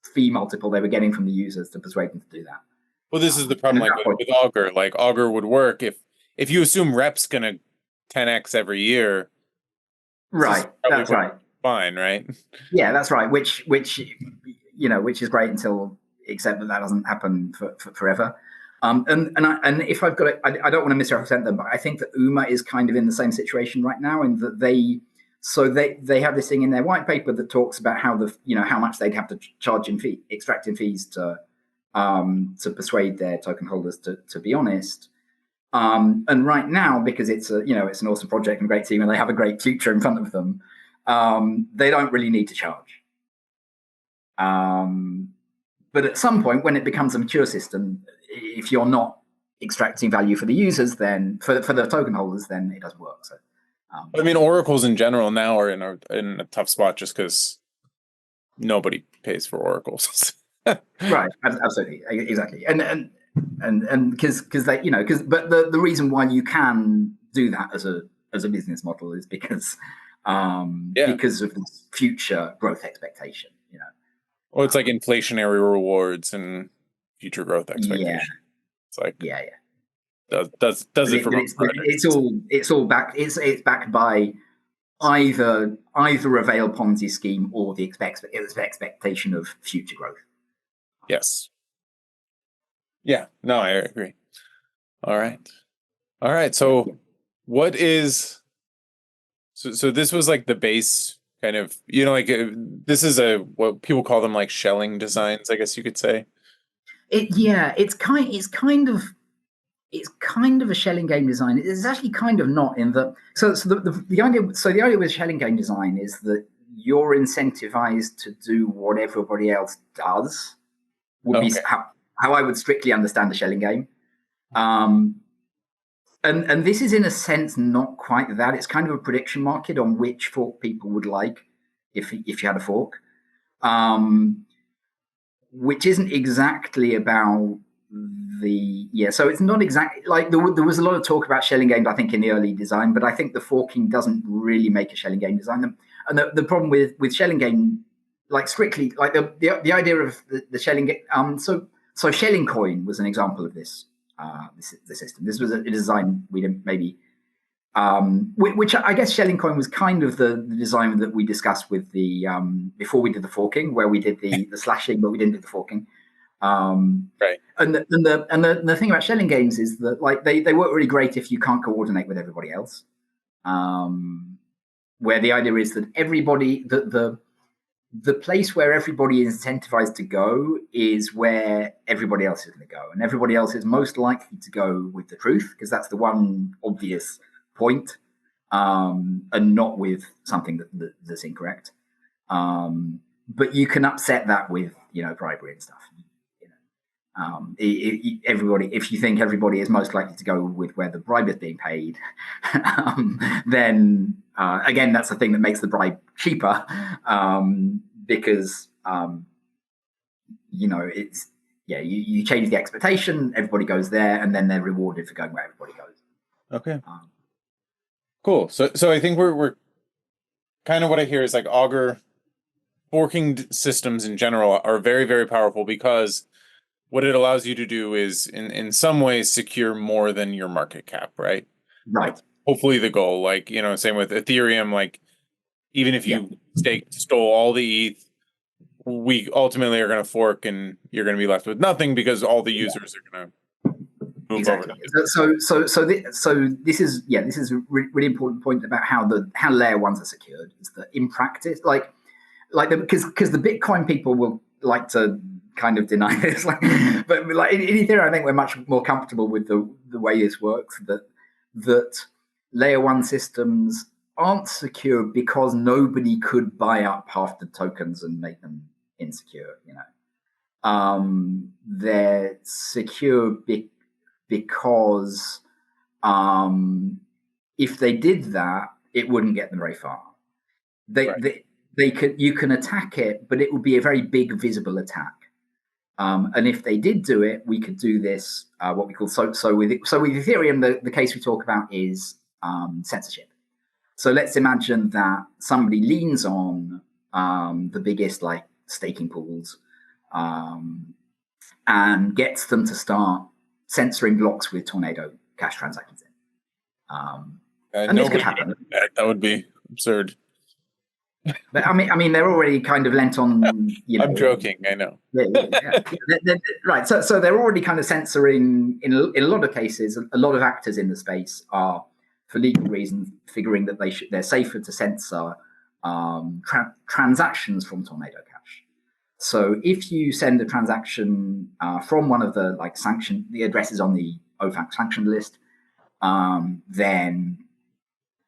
fee multiple they were getting from the users to persuade them to do that. Well, this is the problem, with Augur. Augur would work if you assume rep's gonna 10x every year. Right. That's right. Fine, right? Yeah, that's right. Which is great except that doesn't happen forever. And if I've got it, I don't want to misrepresent them, but I think that UMA is kind of in the same situation right now, in that they have this thing in their white paper that talks about how how much they'd have to charge in extracting fees to persuade their token holders to be honest. And right now, because it's it's an awesome project and great team, and they have a great future in front of them, they don't really need to charge. But at some point, when it becomes a mature system, if you're not extracting value for the users, then for the token holders, then it doesn't work. So, I mean, oracles in general now are in a tough spot just because nobody pays for oracles. Right, absolutely, exactly, and because they but the reason why you can do that as a business model is because because of this future growth expectation. Well, it's like inflationary rewards and future growth expectation. Yeah. It's like does it for it's all backed. It's backed by either a veiled Ponzi scheme or the expectation of future growth. Yes. Yeah. No, I agree. All right. So, what is so this was like the base kind of, this is what people call them like shelling designs, I guess you could say. It's kind of a shelling game design. It's actually kind of not, in the the idea with shelling game design is that you're incentivized to do what everybody else does. Would be how I would strictly understand the shelling game. And this is in a sense not quite that. It's kind of a prediction market on which fork people would like if you had a fork, which isn't exactly about so it's not exactly like there was a lot of talk about shelling games, I think, in the early design, but I think the forking doesn't really make a shelling game design. And the problem with shelling game, strictly the idea of the shelling game, so shelling coin was an example of this the system. This was a design we didn't maybe which I guess shelling coin was kind of the design that we discussed with the before we did the forking, where we did the slashing, but we didn't do the forking. Right. And the thing about shelling games is that they work really great if you can't coordinate with everybody else. Where the idea is that everybody, the place where everybody is incentivized to go is where everybody else is going to go, and everybody else is most likely to go with the truth, because that's the one obvious point, and not with something that's incorrect. But you can upset that with bribery and stuff. Everybody, if you think everybody is most likely to go with where the bribe is being paid, then again, that's the thing that makes the bribe cheaper, because it's you change the expectation, everybody goes there, and then they're rewarded for going where everybody goes. Okay. Cool. So I think we're kind of, what I hear is like Augur forking systems in general are very, very powerful, because what it allows you to do is in some ways secure more than your market cap, right? Right. That's hopefully the goal. Same with Ethereum, even if you stole all the ETH, we ultimately are going to fork, and you're going to be left with nothing because all the users are going to move exactly. over. So this is a really important point about how layer ones are secured. Is that in practice, because the Bitcoin people will like to kind of deny this, but like in Ethereum, I think we're much more comfortable with the way this works. That layer one systems aren't secure because nobody could buy up half the tokens and make them insecure. They're secure because if they did that, it wouldn't get them very far. You can attack it, but it would be a very big visible attack. And if they did do it, we could do this. What we call so with Ethereum, the case we talk about is censorship. So let's imagine that somebody leans on the biggest staking pools and gets them to start censoring blocks with Tornado Cash transactions in. And this could happen. That would be absurd. But I mean, they're already kind of lent on. I'm joking. I know. Right. So they're already kind of censoring in a lot of cases. A lot of actors in the space are, for legal reasons, figuring that they're safer to censor transactions from Tornado Cash. So if you send a transaction from one of the the addresses on the OFAC sanctioned list, then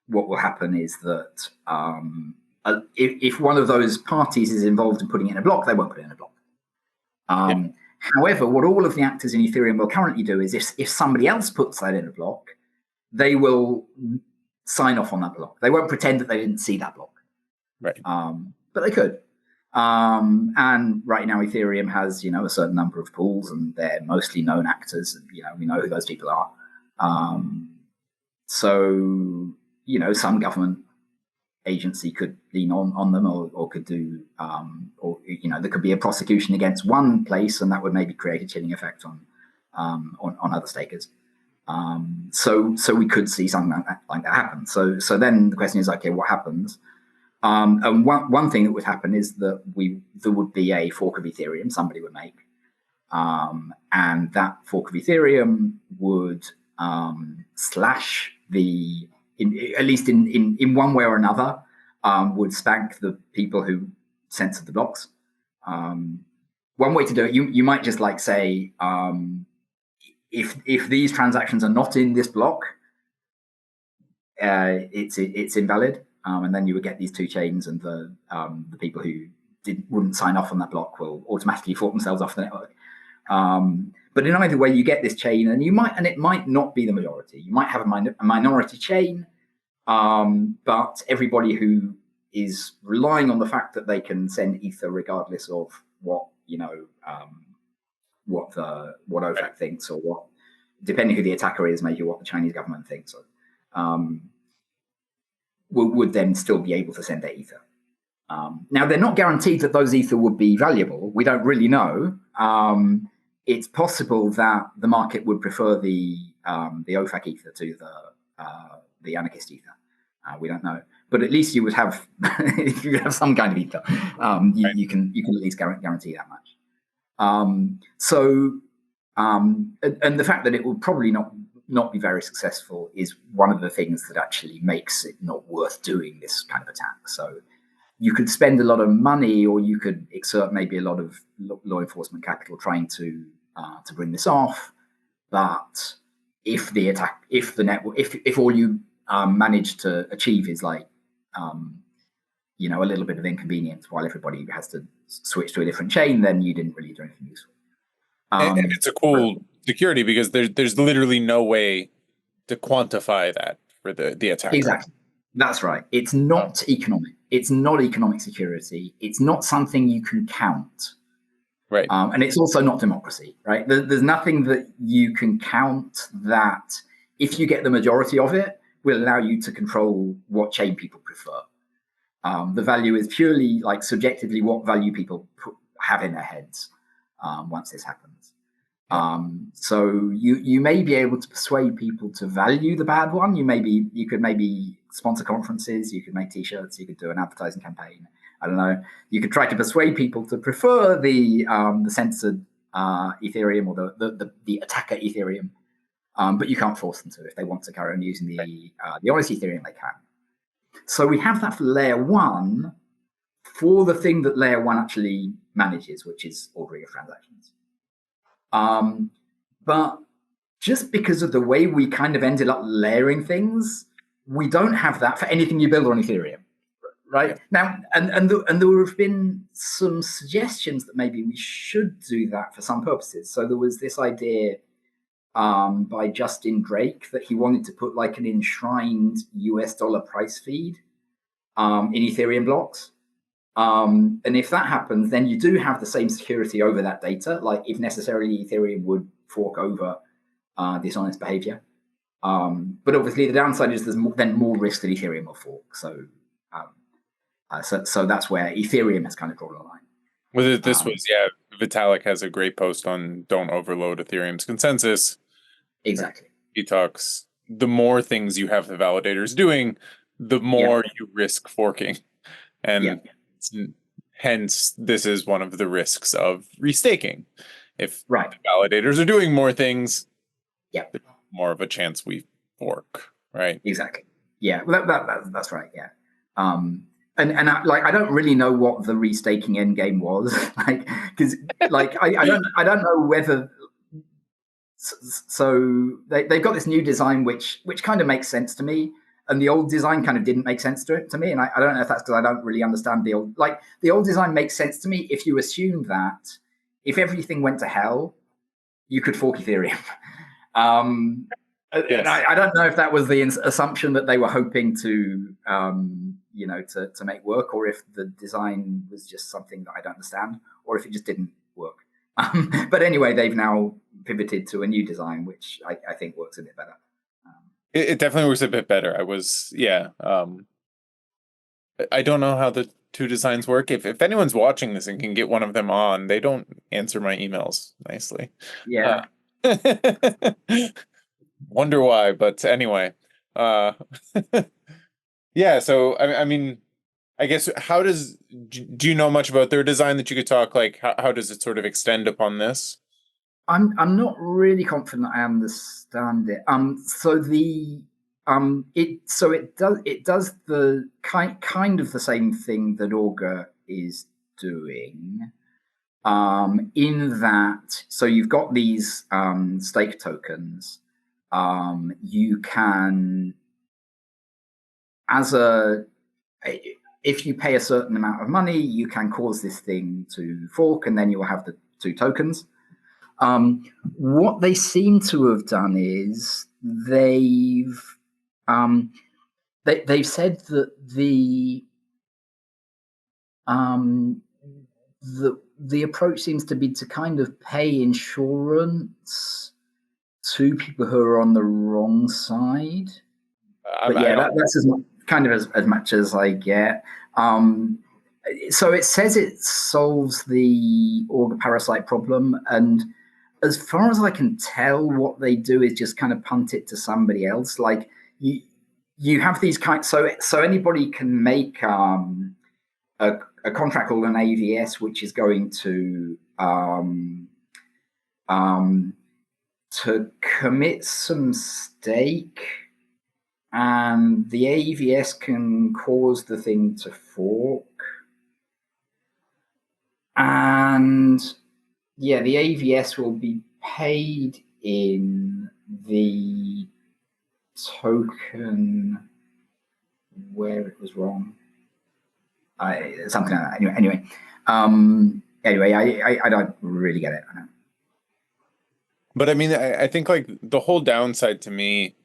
what will happen is that if one of those parties is involved in putting it in a block, they won't put it in a block. However, what all of the actors in Ethereum will currently do is if somebody else puts that in a block, they will sign off on that block. They won't pretend that they didn't see that block. Right. But they could. And right now Ethereum has, a certain number of pools, and they're mostly known actors. And, we know who those people are. So, some government agency could lean on them or could do, there could be a prosecution against one place, and that would maybe create a chilling effect on other stakers. So we could see something like that happen. So then the question is, okay, what happens? And one thing that would happen is that there would be a fork of Ethereum somebody would make, and that fork of Ethereum would slash at least in one way or another, would spank the people who censored the blocks. One way to do it, you might just say, if these transactions are not in this block, it's invalid, and then you would get these two chains, and the people who wouldn't sign off on that block will automatically fork themselves off the network. But in either way, you get this chain, and it might not be the majority. You might have a minority chain, but everybody who is relying on the fact that they can send ether regardless of what OFAC thinks, or what, depending who the attacker is, maybe what the Chinese government thinks, would then still be able to send their ether. Now, they're not guaranteed that those ether would be valuable. We don't really know. It's possible that the market would prefer the OFAC ether to the anarchist ether. We don't know, but at least you would have if you have some kind of ether, you can at least guarantee that much. And the fact that it will probably not be very successful is one of the things that actually makes it not worth doing this kind of attack. So you could spend a lot of money, or you could exert maybe a lot of law enforcement capital trying to bring this off. But if all you manage to achieve is a little bit of inconvenience while everybody has to switch to a different chain, then you didn't really do anything useful. And it's a cool security because there's literally no way to quantify that for the attacker. Exactly. That's right. It's not economic. It's not economic security. It's not something you can count. Right. And it's also not democracy, right? There's nothing that you can count that, if you get the majority of it, will allow you to control what chain people prefer. The value is purely subjectively what value people have in their heads once this happens. So you may be able to persuade people to value the bad one. You could maybe sponsor conferences, you could make T-shirts, you could do an advertising campaign, I don't know. You could try to persuade people to prefer the censored Ethereum or the attacker Ethereum, but you can't force them to. If they want to carry on using the honest Ethereum, they can. So we have that for layer one, for the thing that layer one actually manages, which is ordering of transactions. But just because of the way we kind of ended up layering things, we don't have that for anything you build on Ethereum, right? Now, and there have been some suggestions that maybe we should do that for some purposes. So there was this idea by Justin Drake that he wanted to put like an enshrined US dollar price feed in Ethereum blocks. And if that happens, then you do have the same security over that data. Like if necessarily Ethereum would fork over dishonest behavior. But obviously the downside is there's then more risk that Ethereum will fork. So that's where Ethereum has kind of drawn a line. Well, this was, Vitalik has a great post on don't overload Ethereum's consensus. Exactly. He talks, the more things you have the validators doing, the more you risk forking. And hence, this is one of the risks of restaking. If the validators are doing more things, there's more of a chance we fork, right? Exactly. Yeah, well, that's right. Yeah. And I don't really know what the restaking endgame was, because I don't know whether. So they've got this new design which kind of makes sense to me, and the old design kind of didn't make sense to me, and I don't know if that's because I don't really understand the old. Like the old design makes sense to me if you assume that if everything went to hell, you could fork Ethereum. And I don't know if that was the assumption that they were hoping to to make work, or if the design was just something that I don't understand, or if it just didn't work. But anyway, they've now pivoted to a new design, which I think works a bit better. It definitely works a bit better. I don't know how the two designs work. If anyone's watching this and can get one of them on, they don't answer my emails nicely. Yeah. Wonder why, but anyway. So I mean, I guess do you know much about their design that you could talk, like how does it sort of extend upon this? I'm not really confident I understand it. It does the kind of the same thing that Augur is doing. In that, so you've got these stake tokens. You can, if you pay a certain amount of money, you can cause this thing to fork, and then you will have the two tokens. What they seem to have done is they've said that the approach seems to be to kind of pay insurance to people who are on the wrong side. That's as much as I get. So it says it solves the Augur parasite problem, and as far as I can tell, what they do is just kind of punt it to somebody else. Like you have these so anybody can make a contract called an AVS, which is going to commit some stake, and the AVS can cause the thing to fork. And the AVS will be paid in the token where it was wrong. Something like that. Anyway, I don't really get it. But I mean, I think like the whole downside to me,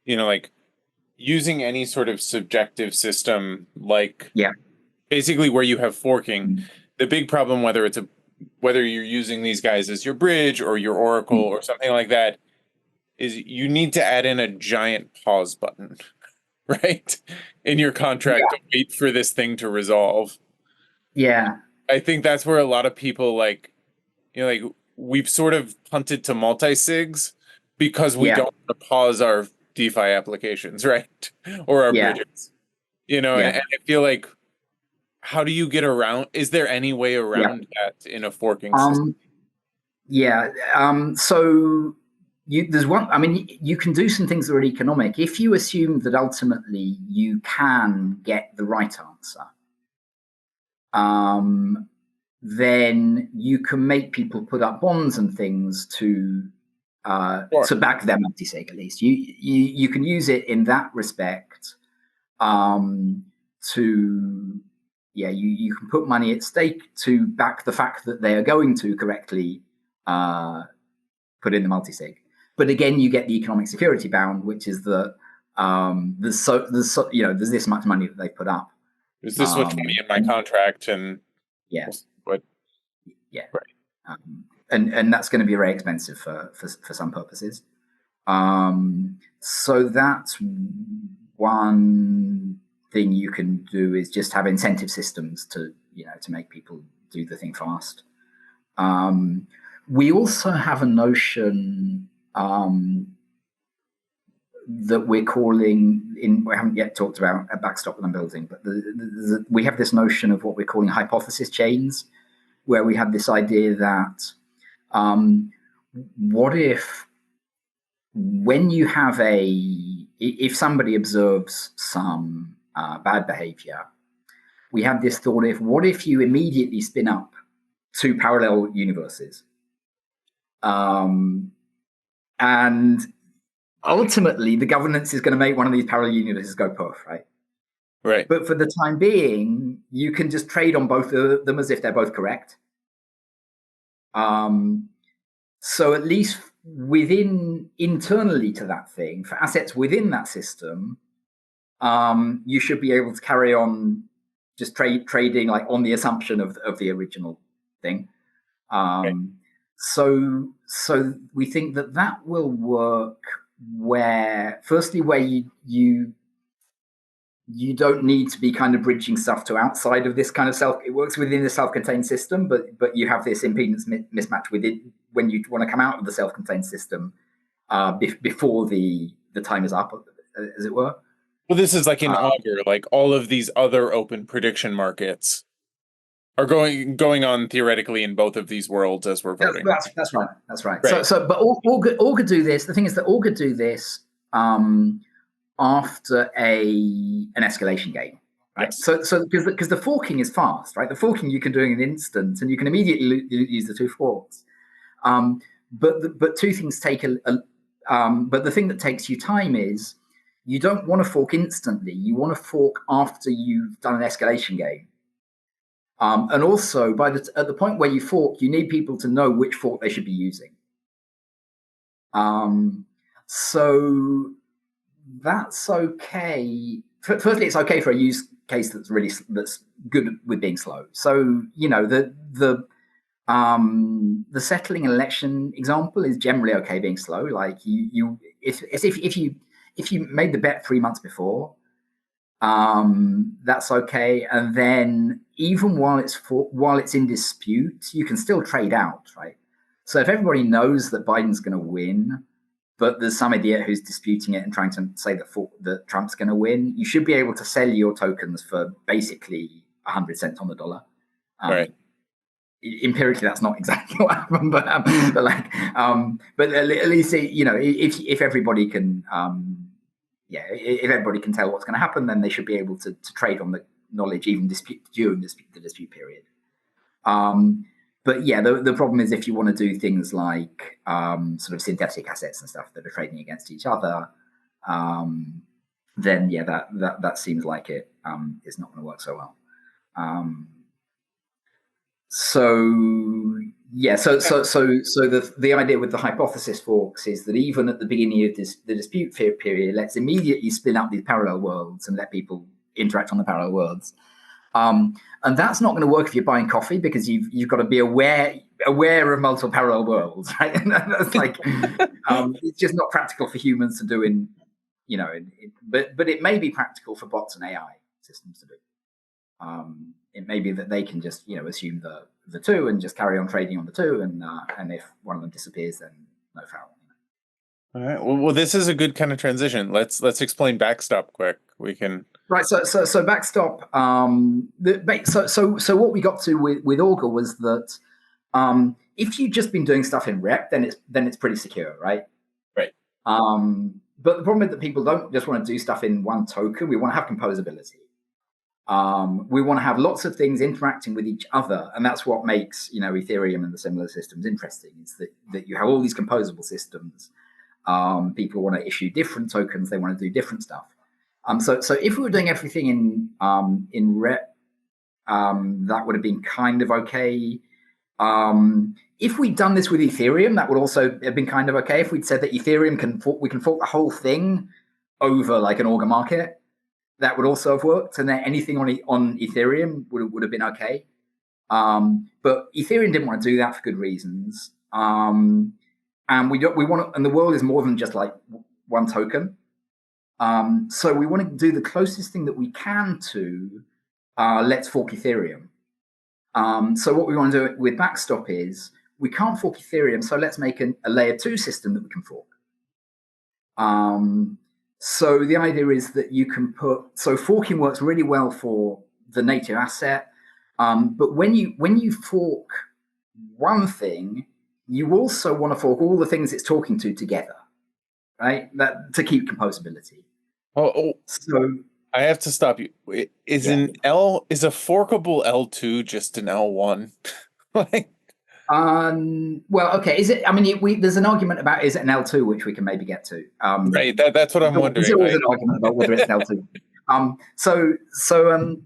like using any sort of subjective system, like basically where you have forking, the big problem, whether you're using these guys as your bridge or your oracle or something like that, is you need to add in a giant pause button, right? In your contract to wait for this thing to resolve. Yeah. I think that's where a lot of people we've sort of punted to multi-sigs because we don't want to pause our DeFi applications, right? Or our bridges. And I feel like how do you get around? Is there any way around that in a forking system? Yeah. So there's one. I mean, you can do some things that are economic if you assume that ultimately you can get the right answer. Then you can make people put up bonds and things to back their multi-sig. At least you can use it in that respect. You can put money at stake to back the fact that they are going to correctly put in the multi-sig. But again, you get the economic security bound, which is that there's this much money that they put up. Is this much money in my contract? And yes, what? Yeah, right. And that's going to be very expensive for some purposes. So that's one thing you can do, is just have incentive systems to make people do the thing fast. We also have a notion that we're calling, we haven't yet talked about a backstop that I'm building, but we have this notion of what we're calling hypothesis chains, where we have this idea that what if, when you have if somebody observes some bad behavior, we have this thought, what if you immediately spin up 2 parallel universes? And ultimately, the governance is going to make one of these parallel universes go poof, right? Right. But for the time being, you can just trade on both of them as if they're both correct. So at least internally to that thing, for assets within that system, you should be able to carry on just trading like on the assumption of the original thing. Okay. So we think that will work where you don't need to be kind of bridging stuff to outside of this kind of it works within the self-contained system, but you have this impedance mismatch within when you want to come out of the self-contained system before the time is up, as it were. Well, this is like in Augur, like all of these other open prediction markets are going on theoretically in both of these worlds as we're voting. That's right. So but Augur do this. The thing is that Augur do this after an escalation game, right? Yes. So because the forking is fast, right? The forking you can do in an instant, and you can immediately use the 2 forks. But 2 things take but the thing that takes you time is you don't want to fork instantly. You want to fork after you've done an escalation game. And also, at the point where you fork, you need people to know which fork they should be using. So that's okay. Firstly, it's okay for a use case that's good with being slow. So the settling an election example is generally okay being slow. Like if you made the bet 3 months before, that's okay. And then even while it's in dispute, you can still trade out, right? So if everybody knows that Biden's going to win, but there's some idiot who's disputing it and trying to say that Trump's going to win, you should be able to sell your tokens for basically 100 cents on the dollar. Right. Empirically, that's not exactly what happened, but at least if everybody can. If everybody can tell what's going to happen, then they should be able to trade on the knowledge even during the dispute period. But yeah, the problem is if you want to do things like sort of synthetic assets and stuff that are trading against each other, then yeah, that seems like it is not going to work so well. So yeah, so the idea with the hypothesis forks is that even at the beginning of the dispute period, let's immediately spin up these parallel worlds and let people interact on the parallel worlds. And that's not going to work if you're buying coffee, because you've got to be aware of multiple parallel worlds, right? And that's like it's just not practical for humans to do but it may be practical for bots and AI systems to do. It may be that they can just assume the 2 and just carry on trading on the 2, and if one of them disappears, then no foul. All right. Well, this is a good kind of transition. Let's explain backstop quick. We can Right. So backstop. So what we got to with Augur was that if you've just been doing stuff in rep, then it's pretty secure, right? Right. But the problem is that people don't just want to do stuff in one token. We want to have composability. We want to have lots of things interacting with each other, and that's what makes Ethereum and the similar systems interesting. Is that you have all these composable systems. People want to issue different tokens. They want to do different stuff. So if we were doing everything in rep, that would have been kind of okay. If we'd done this with Ethereum, that would also have been kind of okay. If we'd said that Ethereum we can fork the whole thing over like an Augur market, that would also have worked. And then anything on Ethereum would have been okay. But Ethereum didn't want to do that for good reasons. And and the world is more than just like one token. So we want to do the closest thing that we can to let's fork Ethereum. So what we want to do with Backstop is we can't fork Ethereum, so let's make a layer 2 system that we can fork. So the idea is that you can forking works really well for the native asset, but when you fork one thing, you also want to fork all the things it's talking to together, right? That to keep composability. So I have to stop you. Is a forkable L2 just an L1? Like, well, okay. Is it? I mean, there's an argument about is it an L2, which we can maybe get to. Right. That's what I'm wondering. There's always an argument about whether it's an L2.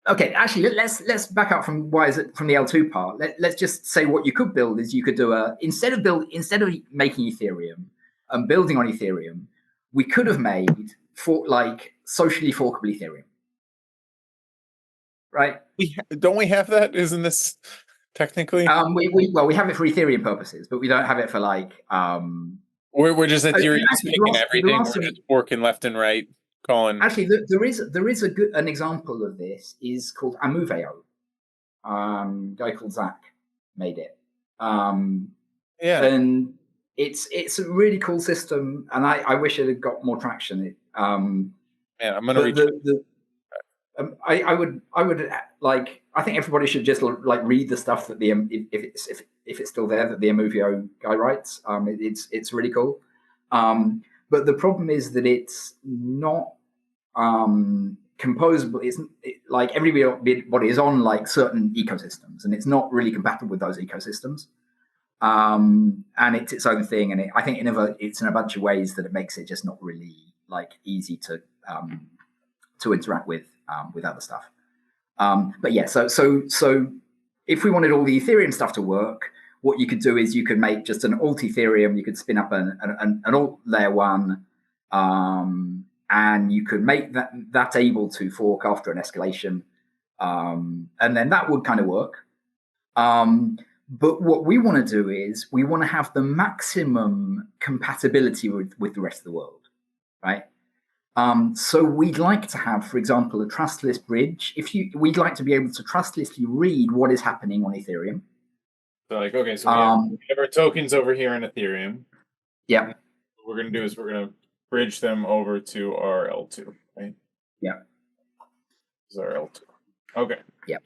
Okay. Actually, let's back up from why is it from the L2 part. Let's just say what you could build is you could do instead of making Ethereum and building on Ethereum, we could have made socially forkable Ethereum, right? Don't we have that? Isn't this technically? We have it for Ethereum purposes, but we don't have it for like. We're just Ethereum picking everything. We're just forking left and right, calling. Actually, there is an example of this is called Amuveo. Guy called Zach made it. And it's a really cool system, and I wish it had got more traction. I'm gonna reach. I would like. I think everybody should just like read the stuff that if it's still there that the Amuveo guy writes. It's really cool. But the problem is that it's not composable. Like everybody is on like certain ecosystems, and it's not really compatible with those ecosystems. And it's its own thing, and I think it's in a bunch of ways that it makes it just not really like easy to interact with other stuff. But yeah, so if we wanted all the Ethereum stuff to work, what you could do is you could make just an alt Ethereum. You could spin up an alt layer 1, and you could make that able to fork after an escalation, and then that would kind of work. But what we want to do is we want to have the maximum compatibility with the rest of the world, right? So we'd like to have, for example, a trustless bridge. We'd like to be able to trustlessly read what is happening on Ethereum. So we have our tokens over here in Ethereum. Yeah. What we're going to do is we're going to bridge them over to our L2, right? Yeah. This is our L2. Okay. Yeah.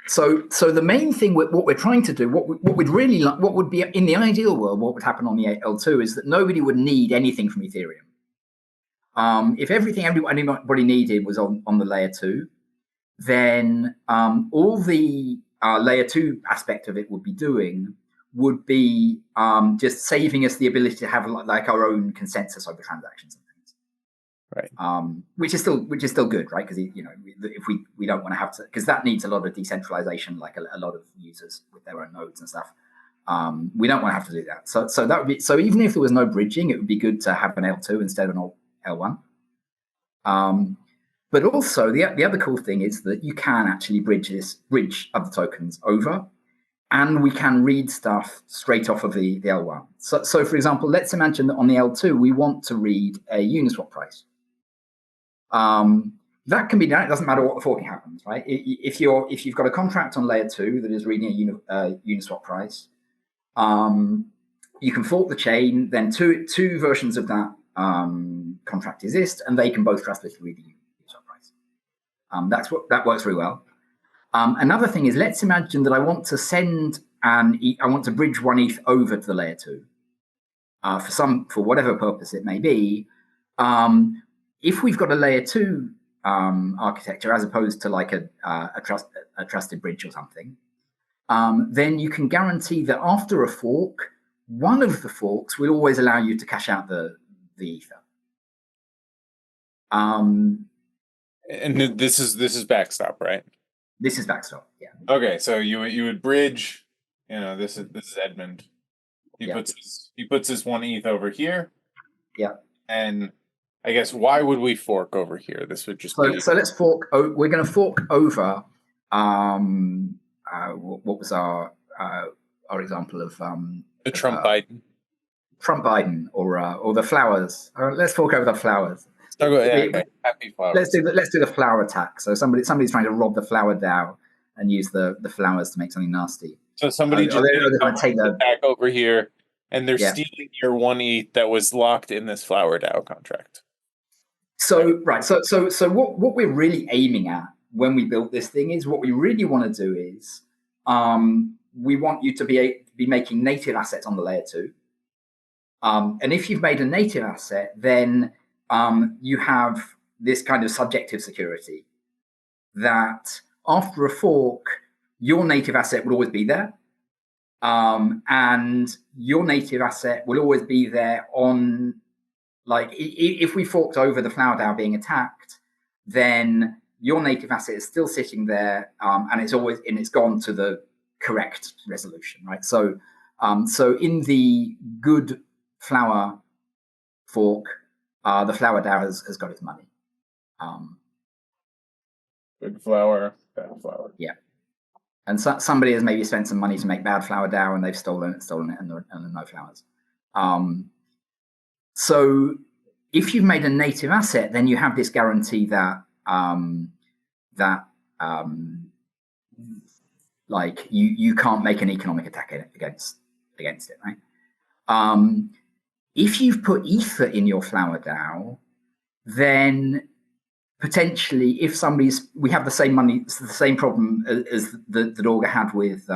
So the main thing, what we're trying to do, what we'd really like, what would be in the ideal world, what would happen on the L2 is that nobody would need anything from Ethereum. If everything anybody needed was on the layer 2, then all the layer 2 aspect of it would be just saving us the ability to have like our own consensus over transactions and things. Right. Which is still good, right? Because if we don't want to have to, because that needs a lot of decentralization, like a lot of users with their own nodes and stuff. We don't want to have to do that. So that would be, so even if there was no bridging, it would be good to have an L2 instead of an L1. But also the other cool thing is that you can actually bridge other tokens over, and we can read stuff straight off of the L1. So for example, let's imagine that on the L2 we want to read a Uniswap price. That can be done. It doesn't matter what the forking happens, right? If you've got a contract on layer 2 that is reading a Uniswap price, you can fork the chain. Then two versions of that contract exist, and they can both trustlessly read That works very well. Another thing is, let's imagine that I want to bridge one ETH over to the layer 2 for whatever purpose it may be. If we've got a layer 2 architecture as opposed to like a trusted bridge or something, then you can guarantee that after a fork, one of the forks will always allow you to cash out the ether. And this is backstop, right? This is backstop, yeah. Okay, so you would bridge. This is Edmund. He puts his one ETH over here. Yeah. And I guess why would we fork over here? This would just be. So let's fork. We're going to fork over. What was our example of the Trump Biden? Trump Biden or the flowers. Let's fork over the flowers. Happy flowers. Let's do the flower attack. So somebody's trying to rob the flower DAO and use the flowers to make something nasty. So somebody just going to take the attack over here, and they're stealing your one ETH that was locked in this flower DAO contract. So right. So what we're really aiming at when we built this thing is what we really want to do is we want you to be making native assets on the layer 2. And if you've made a native asset, then you have this kind of subjective security that after a fork, your native asset will always be there. And your native asset will always be there on, like, if we forked over the flower DAO being attacked, then your native asset is still sitting there, and it's gone to the correct resolution, right? So in the good flower fork, the flower DAO has got its money. Good flower, bad flower. Yeah. And somebody has maybe spent some money to make bad flower DAO, and they've stolen it, and there are no flowers. So if you've made a native asset, then you have this guarantee that like you can't make an economic attack against it, right? If you've put ether in your flower DAO, then potentially, if we have the same problem as that Augur had with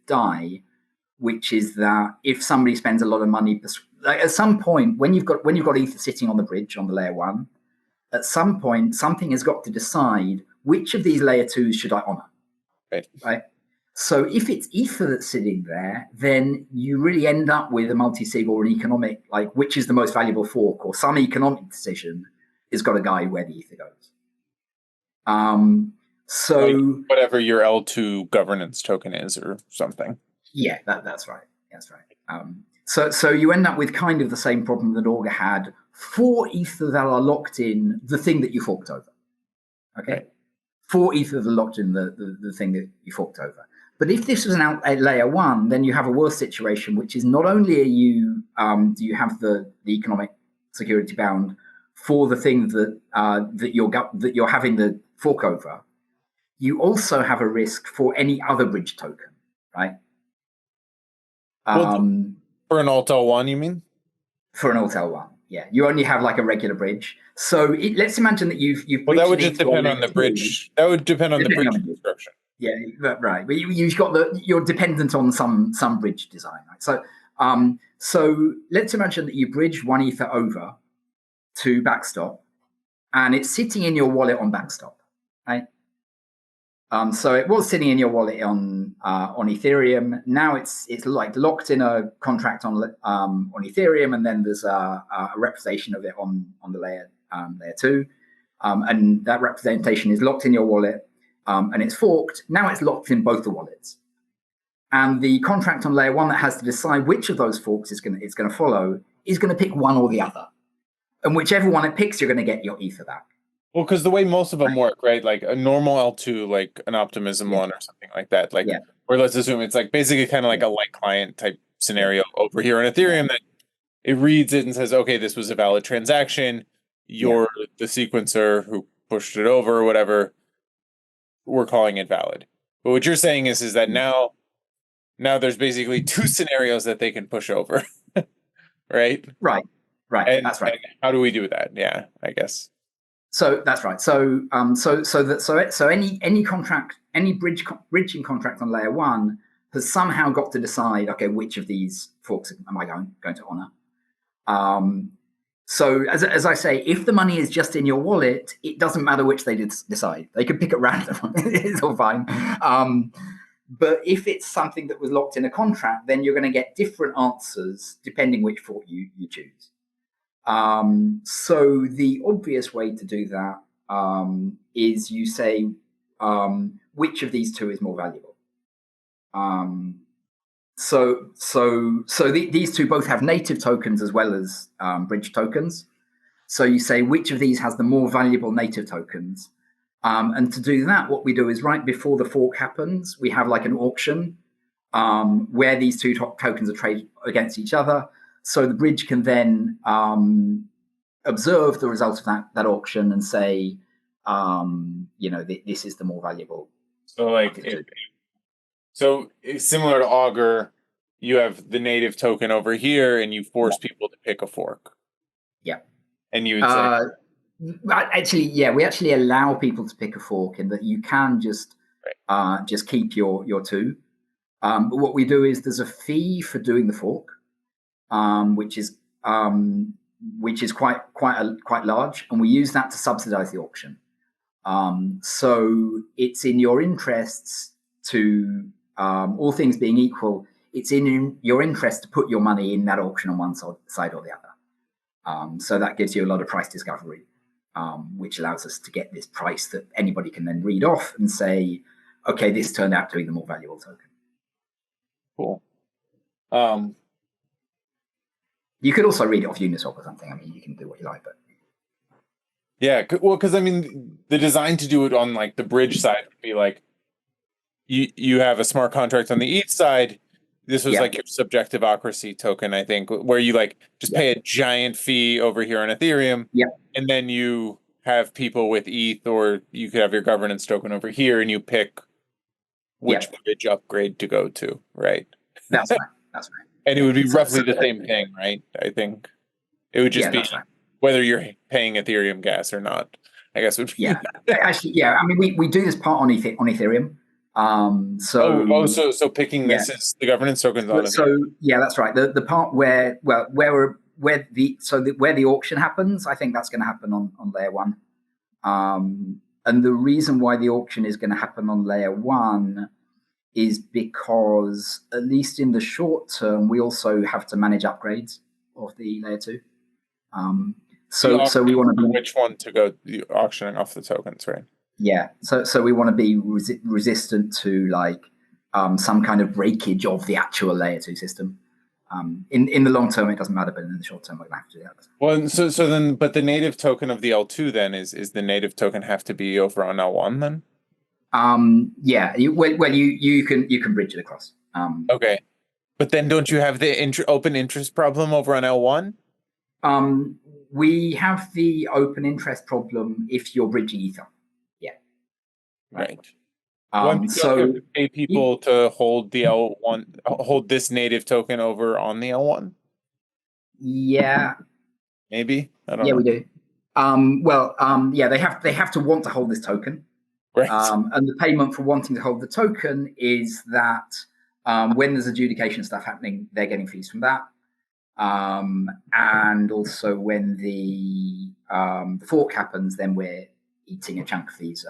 DAI, which is that if somebody spends a lot of money, like at some point when you've got ether sitting on the bridge on the layer 1, at some point something has got to decide which of these layer 2s should I honor, right? So if it's ether that's sitting there, then you really end up with a multi-sig or an economic, like which is the most valuable fork, or some economic decision has got to guide where the ether goes. So like whatever your L2 governance token is or something. Yeah, that's right. That's right. So you end up with kind of the same problem that Augur had for ether that are locked in the thing that you forked over. Okay. Right. For ether that are locked in the thing that you forked over. But if this was a layer 1, then you have a worse situation, which is not only do you have the economic security bound for the thing that you're having the fork over, you also have a risk for any other bridge token, right? For an alt L1, you mean? For an alt L1, yeah. You only have like a regular bridge. So let's imagine that you've well, that would just depend on the bridge. That would depend on the bridge construction. Yeah, right. But you're dependent on some bridge design, right? So so let's imagine that you bridge one ether over to backstop, and it's sitting in your wallet on backstop, right? So it was sitting in your wallet on Ethereum. Now it's like locked in a contract on Ethereum, and then there's a representation of it on the layer 2, and that representation is locked in your wallet, and it's forked. Now it's locked in both the wallets, and the contract on layer 1 that has to decide which of those forks it's going to follow is going to pick one or the other, and whichever one it picks, you're going to get your ether back. Well, because the way most of them work, right? Like a normal L2, like an Optimism one or something like that. Like, or let's assume it's like basically kind of like a light client type scenario over here on Ethereum that it reads it and says, okay, this was a valid transaction. You're the sequencer who pushed it over or whatever. We're calling it valid. But what you're saying is that now there's basically 2 scenarios that they can push over, right? Right. And, that's right. And how do we do that? Yeah, I guess. So that's right. So any contract, any bridging contract on layer one has somehow got to decide, okay, which of these forks am I going to honor? So as I say, if the money is just in your wallet, it doesn't matter which they decide. They could pick at random. It's all fine. But if it's something that was locked in a contract, then you're going to get different answers depending which fork you choose. So the obvious way to do that is you say which of these two is more valuable. These two both have native tokens as well as bridge tokens. So you say which of these has the more valuable native tokens. And to do that, what we do is right before the fork happens, we have like an auction where these two tokens are traded against each other. So the bridge can then observe the result of that auction and say, this is the more valuable. So similar to Augur, you have the native token over here, and you force people to pick a fork. Yeah. And you would say, we actually allow people to pick a fork, in that you can just keep your two. But what we do is there's a fee for doing the fork, which is quite large, and we use that to subsidize the auction. So it's in your interests to, all things being equal, it's in your interest to put your money in that auction on one side or the other. So that gives you a lot of price discovery, which allows us to get this price that anybody can then read off and say, okay, this turned out to be the more valuable token. Cool. You could also read it off Uniswap or something. I mean, you can do what you like, but yeah, well, because I mean, the design to do it on like the bridge side would be like you have a smart contract on the ETH side. This was like your subjective accuracy token, I think, where you like just pay a giant fee over here on Ethereum, and then you have people with ETH, or you could have your governance token over here, and you pick which bridge upgrade to go to, right? That's right. That's right. And it would be roughly the same thing, right? I think it would just be whether you're paying Ethereum gas or not, I guess would be. Actually, I mean, we do this part on Ethereum. So picking this is the governance tokens on it. So that's right. The part where the auction happens, I think that's going to happen on layer one. And the reason why the auction is going to happen on layer one is because, at least in the short term, we also have to manage upgrades of the layer two. So we want to be which one to go auctioning off the tokens, right? Yeah. So we want to be resistant to like some kind of breakage of the actual layer two system. In the long term, it doesn't matter, but in the short term, we're going to have to do that. Well, so then, but the native token of the L2 then is the native token have to be over on L1 then? You can bridge it across. Okay, but then don't you have the open interest problem over on L1? We have the open interest problem if you're bridging Ether. Yeah. Right. So you have to pay people to hold the L1, hold this native token over on the L1. Yeah. Maybe. I don't know. Yeah, we do. They have to want to hold this token. Right. And the payment for wanting to hold the token is that when there's adjudication stuff happening, they're getting fees from that. And also when the fork happens, then we're eating a chunk of fees.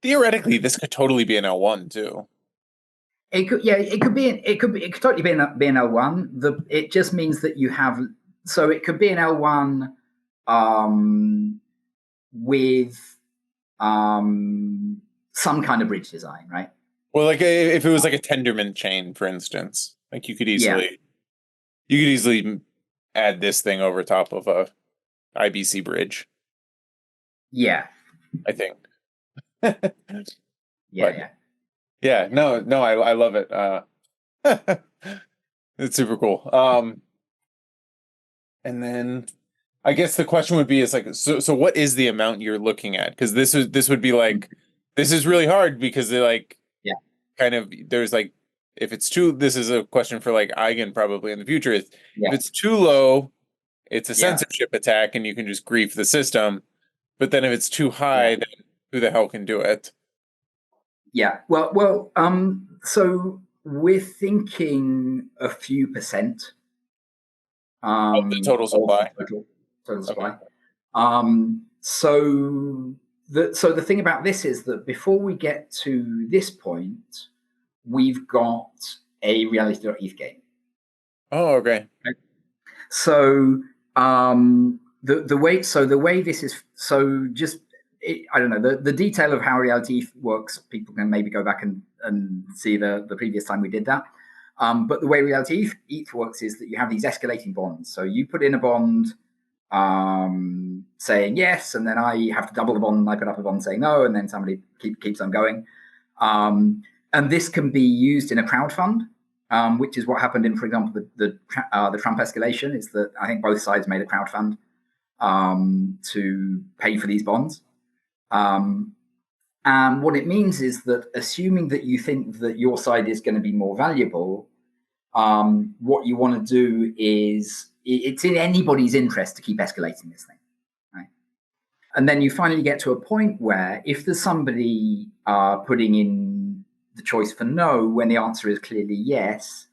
Theoretically, this could totally be an L1 too. It could totally be an L1. It just means that you have, so it could be an L1 with some kind of bridge design, right? Well, like if it was like a Tendermint chain, for instance, like you could easily add this thing over top of a IBC bridge. Yeah, I think. Yeah. No, I love it. It's super cool. And then I guess the question would be is like, so what is the amount you're looking at? Because this would be like, this is really hard because they're like, kind of, there's like, if it's too, this is a question for like EIGEN probably in the future, is if it's too low, it's a censorship attack and you can just grief the system. But then if it's too high, then who the hell can do it? Yeah. Well. So we're thinking a few percent. Of the total supply. Total supply. Okay. So the thing about this is that before we get to this point, we've got a reality.eth game. Oh, okay. So the way this is, so just I don't know the detail of how reality works. People can maybe go back and see the previous time we did that. But the way reality ETH works is that you have these escalating bonds. So you put in a bond saying yes, and then I have to double the bond, and I put up a bond saying no, and then somebody keeps on going. And this can be used in a crowd fund, which is what happened in, for example, the Trump escalation. Is that I think both sides made a crowd fund to pay for these bonds. And what it means is that assuming that you think that your side is going to be more valuable, what you want to do is it's in anybody's interest to keep escalating this thing. Right? And then you finally get to a point where if there's somebody putting in the choice for no when the answer is clearly yes,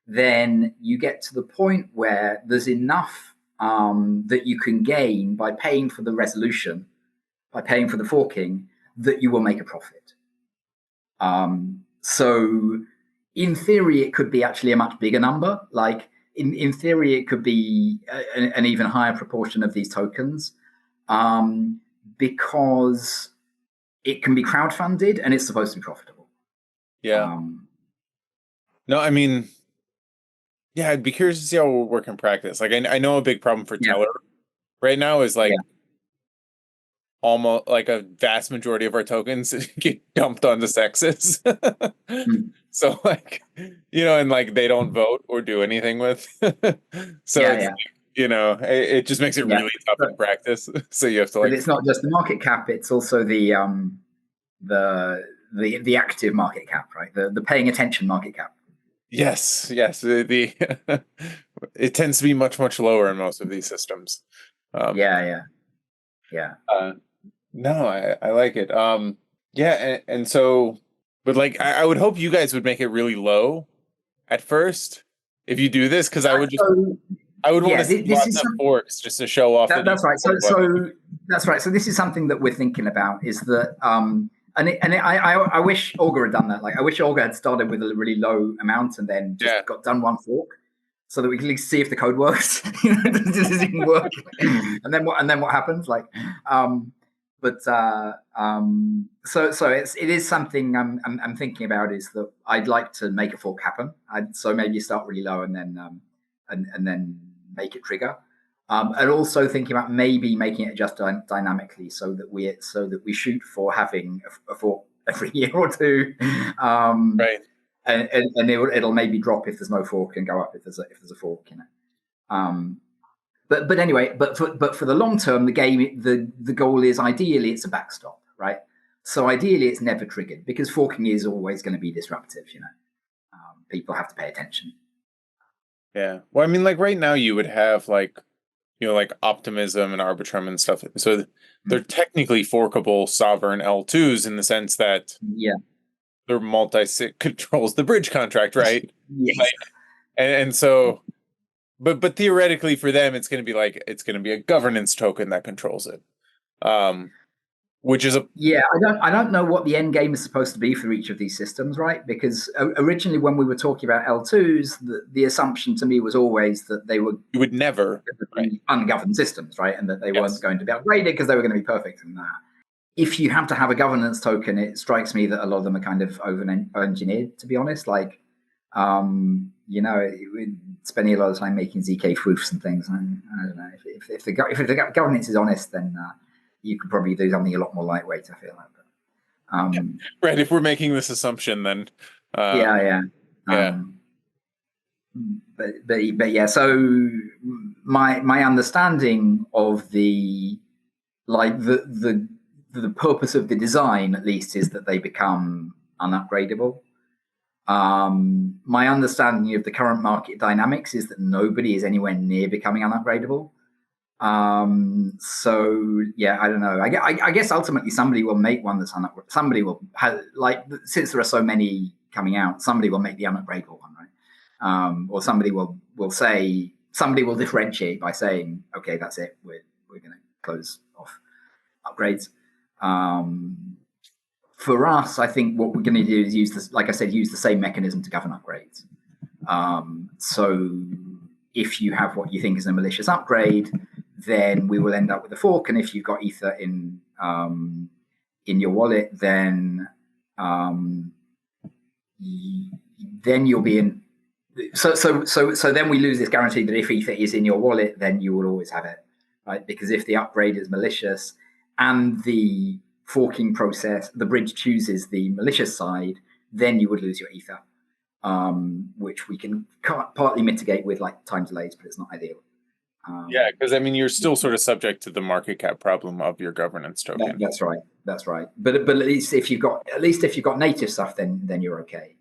then you get to the point where there's enough that you can gain by paying for the resolution, by paying for the forking, that you will make a profit. So in theory, it could be actually a much bigger number. Like in theory, it could be an even higher proportion of these tokens because it can be crowdfunded and it's supposed to be profitable. Yeah. No, I mean, yeah, I'd be curious to see how it will work in practice. Like, I know a big problem for Teller right now is like almost like a vast majority of our tokens get dumped onto sexes. So like, and like they don't vote or do anything with. So it's, it just makes it really tough in practice. So you have to like. But it's not just the market cap; it's also the active market cap, right? The paying attention market cap. Yes. The it tends to be much lower in most of these systems. Yeah. No, I like it. And so, but like I would hope you guys would make it really low at first if you do this, because I would want to see lots of forks just to show off. That's right. So that's right. So this is something that we're thinking about. Is that I wish Augur had done that. Like I wish Augur had started with a really low amount and then just got done one fork, so that we can at least see if the code works. Does it even work? and then what happens? Like, so it is something I'm thinking about. Is that I'd like to make a fork happen. So maybe you start really low and then make it trigger. And also thinking about maybe making it adjust dynamically so that we shoot for having a fork every year or two. Right. And it'll maybe drop if there's no fork and go up if there's a fork, But anyway, but for the long term, the goal is ideally it's a backstop, right? So ideally it's never triggered because forking is always going to be disruptive. People have to pay attention. Yeah. Well, I mean, like right now you would have like Optimism and Arbitrum and stuff. So they're technically forkable sovereign L2s in the sense that they're multi-sig controls the bridge contract, right? Yes. Like, and so, but theoretically for them, it's going to be a governance token that controls it. Which is I don't know what the end game is supposed to be for each of these systems, right? Because originally when we were talking about L2s, the assumption to me was always that they would never be ungoverned systems, right? And that they weren't going to be upgraded because they were going to be perfect in that. If you have to have a governance token, it strikes me that a lot of them are kind of over-engineered, to be honest. Like, spending a lot of time making ZK proofs and things. And I don't know if the governance is honest, then you could probably do something a lot more lightweight, I feel like. But, right. If we're making this assumption, then but yeah. So my understanding of the purpose of the design, at least, is that they become unupgradable. My understanding of the current market dynamics is that nobody is anywhere near becoming unupgradable. So yeah, I don't know. I guess ultimately somebody will make one that's somebody will have, like, since there are so many coming out, somebody will make the unupgradable one, right? Or somebody will say, somebody will differentiate by saying, okay, that's it. We're going to close off upgrades. For us, I think what we're going to do is use this, like I said, use the same mechanism to govern upgrades. So if you have what you think is a malicious upgrade, then we will end up with a fork. And if you've got Ether in your wallet, then you'll be in. So then we lose this guarantee that if Ether is in your wallet, then you will always have it, right? Because if the upgrade is malicious and the forking process, the bridge chooses the malicious side, then you would lose your Ether, which we can partly mitigate with like time delays, but it's not ideal. Yeah, because I mean, you're still sort of subject to the market cap problem of your governance token. That's right. That's right. But at least if you've got native stuff, then you're okay.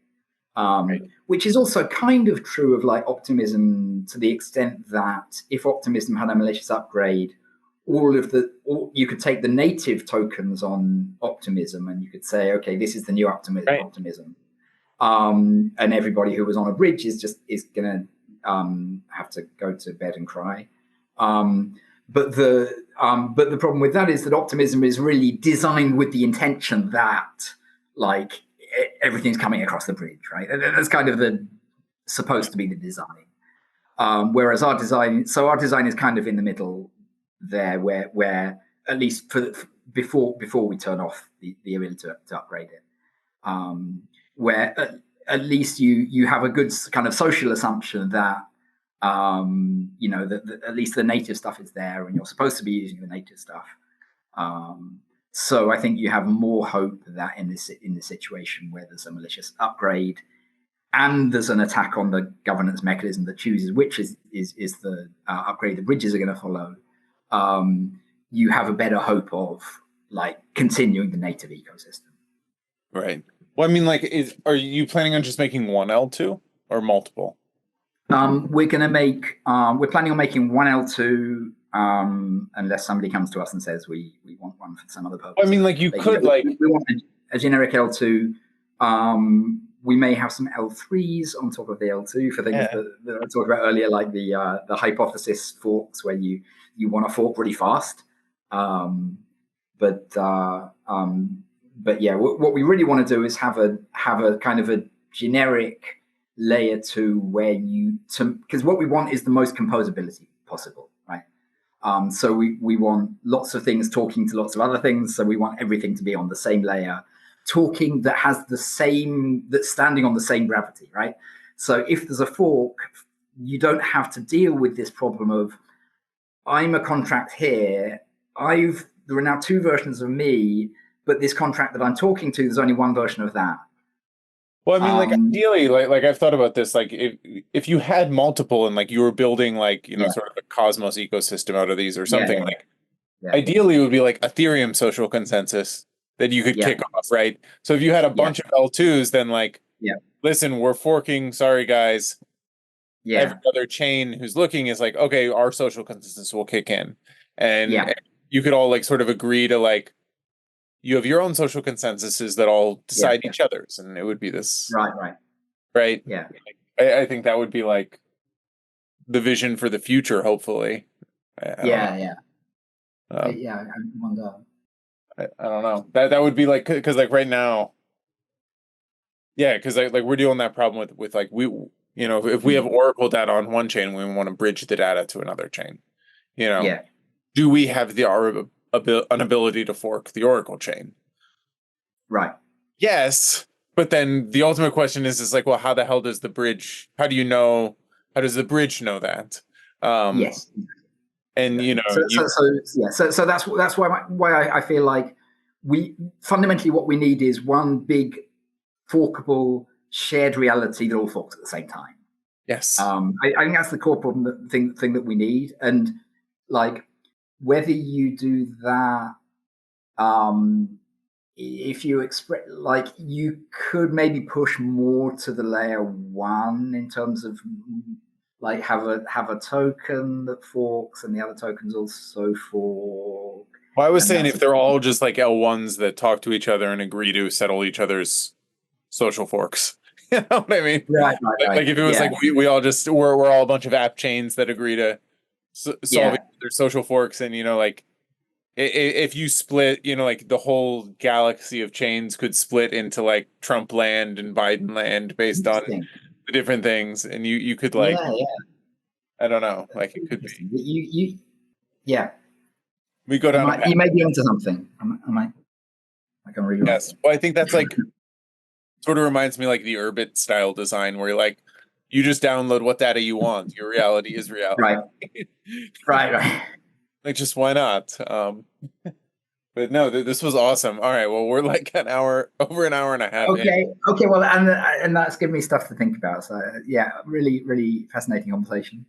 Right. Which is also kind of true of like Optimism, to the extent that if Optimism had a malicious upgrade, you could take the native tokens on Optimism and you could say, okay, this is the new Optimism. Right. Optimism. And everybody who was on a bridge is gonna have to go to bed and cry. But the problem with that is that Optimism is really designed with the intention that like everything's coming across the bridge, right? And that's kind of supposed to be the design. Whereas our design is kind of in the middle there, where at least before we turn off the ability to upgrade it, where at least you have a good kind of social assumption that that at least the native stuff is there, and you're supposed to be using the native stuff. So I think you have more hope that in this situation where there's a malicious upgrade and there's an attack on the governance mechanism that chooses which is the upgrade the bridges are going to follow, you have a better hope of like continuing the native ecosystem. Right. Well, I mean, like, are you planning on just making one L2 or multiple? We're planning on making one L2, unless somebody comes to us and says we want one for some other purpose. Well, I mean, like, we want a generic L2. We may have some L3s on top of the L2 for things that I talked about earlier, like the hypothesis forks where you want to fork really fast. But yeah, what we really want to do is have a kind of a generic layer 2 where because what we want is the most composability possible, right? So we want lots of things talking to lots of other things. So we want everything to be on the same layer, talking that's standing on the same gravity, right? So if there's a fork, you don't have to deal with this problem of I'm a contract here. There are now 2 versions of me, but this contract that I'm talking to, there's only one version of that. Well, I mean, like, ideally, like I've thought about this, like if you had multiple and like you were building like, sort of a Cosmos ecosystem out of these or something, ideally it would be like Ethereum social consensus that you could kick off, right? So if you had a bunch of L2s, then like, listen, we're forking, sorry guys. Every other chain who's looking is like, okay, our social consensus will kick in. And you could all like sort of agree to like, you have your own social consensuses that all decide each other's, and it would be this. Right. Yeah. I think that would be like the vision for the future, hopefully. I wonder. I don't know. That would be like, because like right now, because like we're dealing that problem with like if we have Oracle data on one chain, we want to bridge the data to another chain. Do we have an ability to fork the Oracle chain? Right. Yes, but then the ultimate question is like, well, how the hell does the bridge? How does the bridge know that? Yes. And so that's why I feel like we fundamentally what we need is one big forkable shared reality that all forks at the same time. Yes. I think that's the core problem, thing that we need, and like whether you do that, if you express like you could maybe push more to the layer 1 in terms of like have a token that forks, and the other tokens also fork. Well, I was saying if they're all just like L1s that talk to each other and agree to settle each other's social forks. You know what I mean? Right. Like if it was like we all just we're all a bunch of app chains that agree to solve their social forks, and like if you split, like the whole galaxy of chains could split into like Trump land and Biden land based on the different things, and you could like I don't know, like it could be you we go down. You may be onto something. I can read. Yes, well, I think that's like sort of reminds me like the Urbit style design where you're like you just download what data you want. Your reality is reality. Right. Like just why not? But no, this was awesome. All right, well we're like over an hour and a half. Okay. Well, and that's given me stuff to think about. So yeah, really fascinating conversation.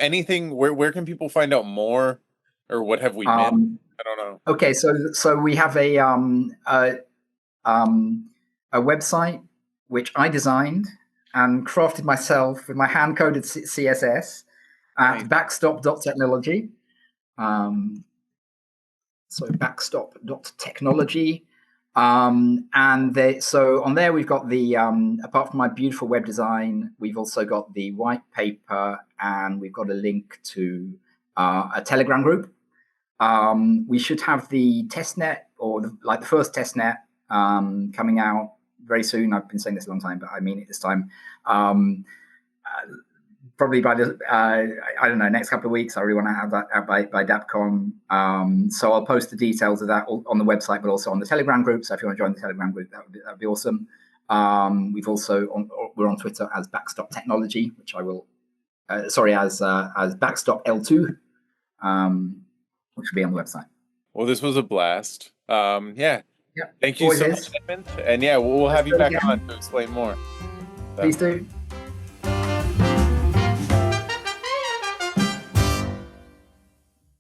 Anything? Where can people find out more, or what have we missed? I don't know. Okay, so we have a website which I designed and crafted myself with my hand-coded CSS at backstop.technology. So backstop.technology. So on there we've got the apart from my beautiful web design, we've also got the white paper, and we've got a link to a Telegram group. We should have the testnet, or the first testnet coming out very soon. I've been saying this a long time, but I mean it this time. Probably by the I don't know, next couple of weeks. I really want to have that out by DAppCon. So I'll post the details of that on the website, but also on the Telegram group. So if you want to join the Telegram group, that'd be awesome. We've also we're on Twitter as Backstop Technology, which I will as Backstop L2, which will be on the website. Well, this was a blast. Yeah. Thank you Always so much, Edmund. And we'll have you back on to explain more. Please do.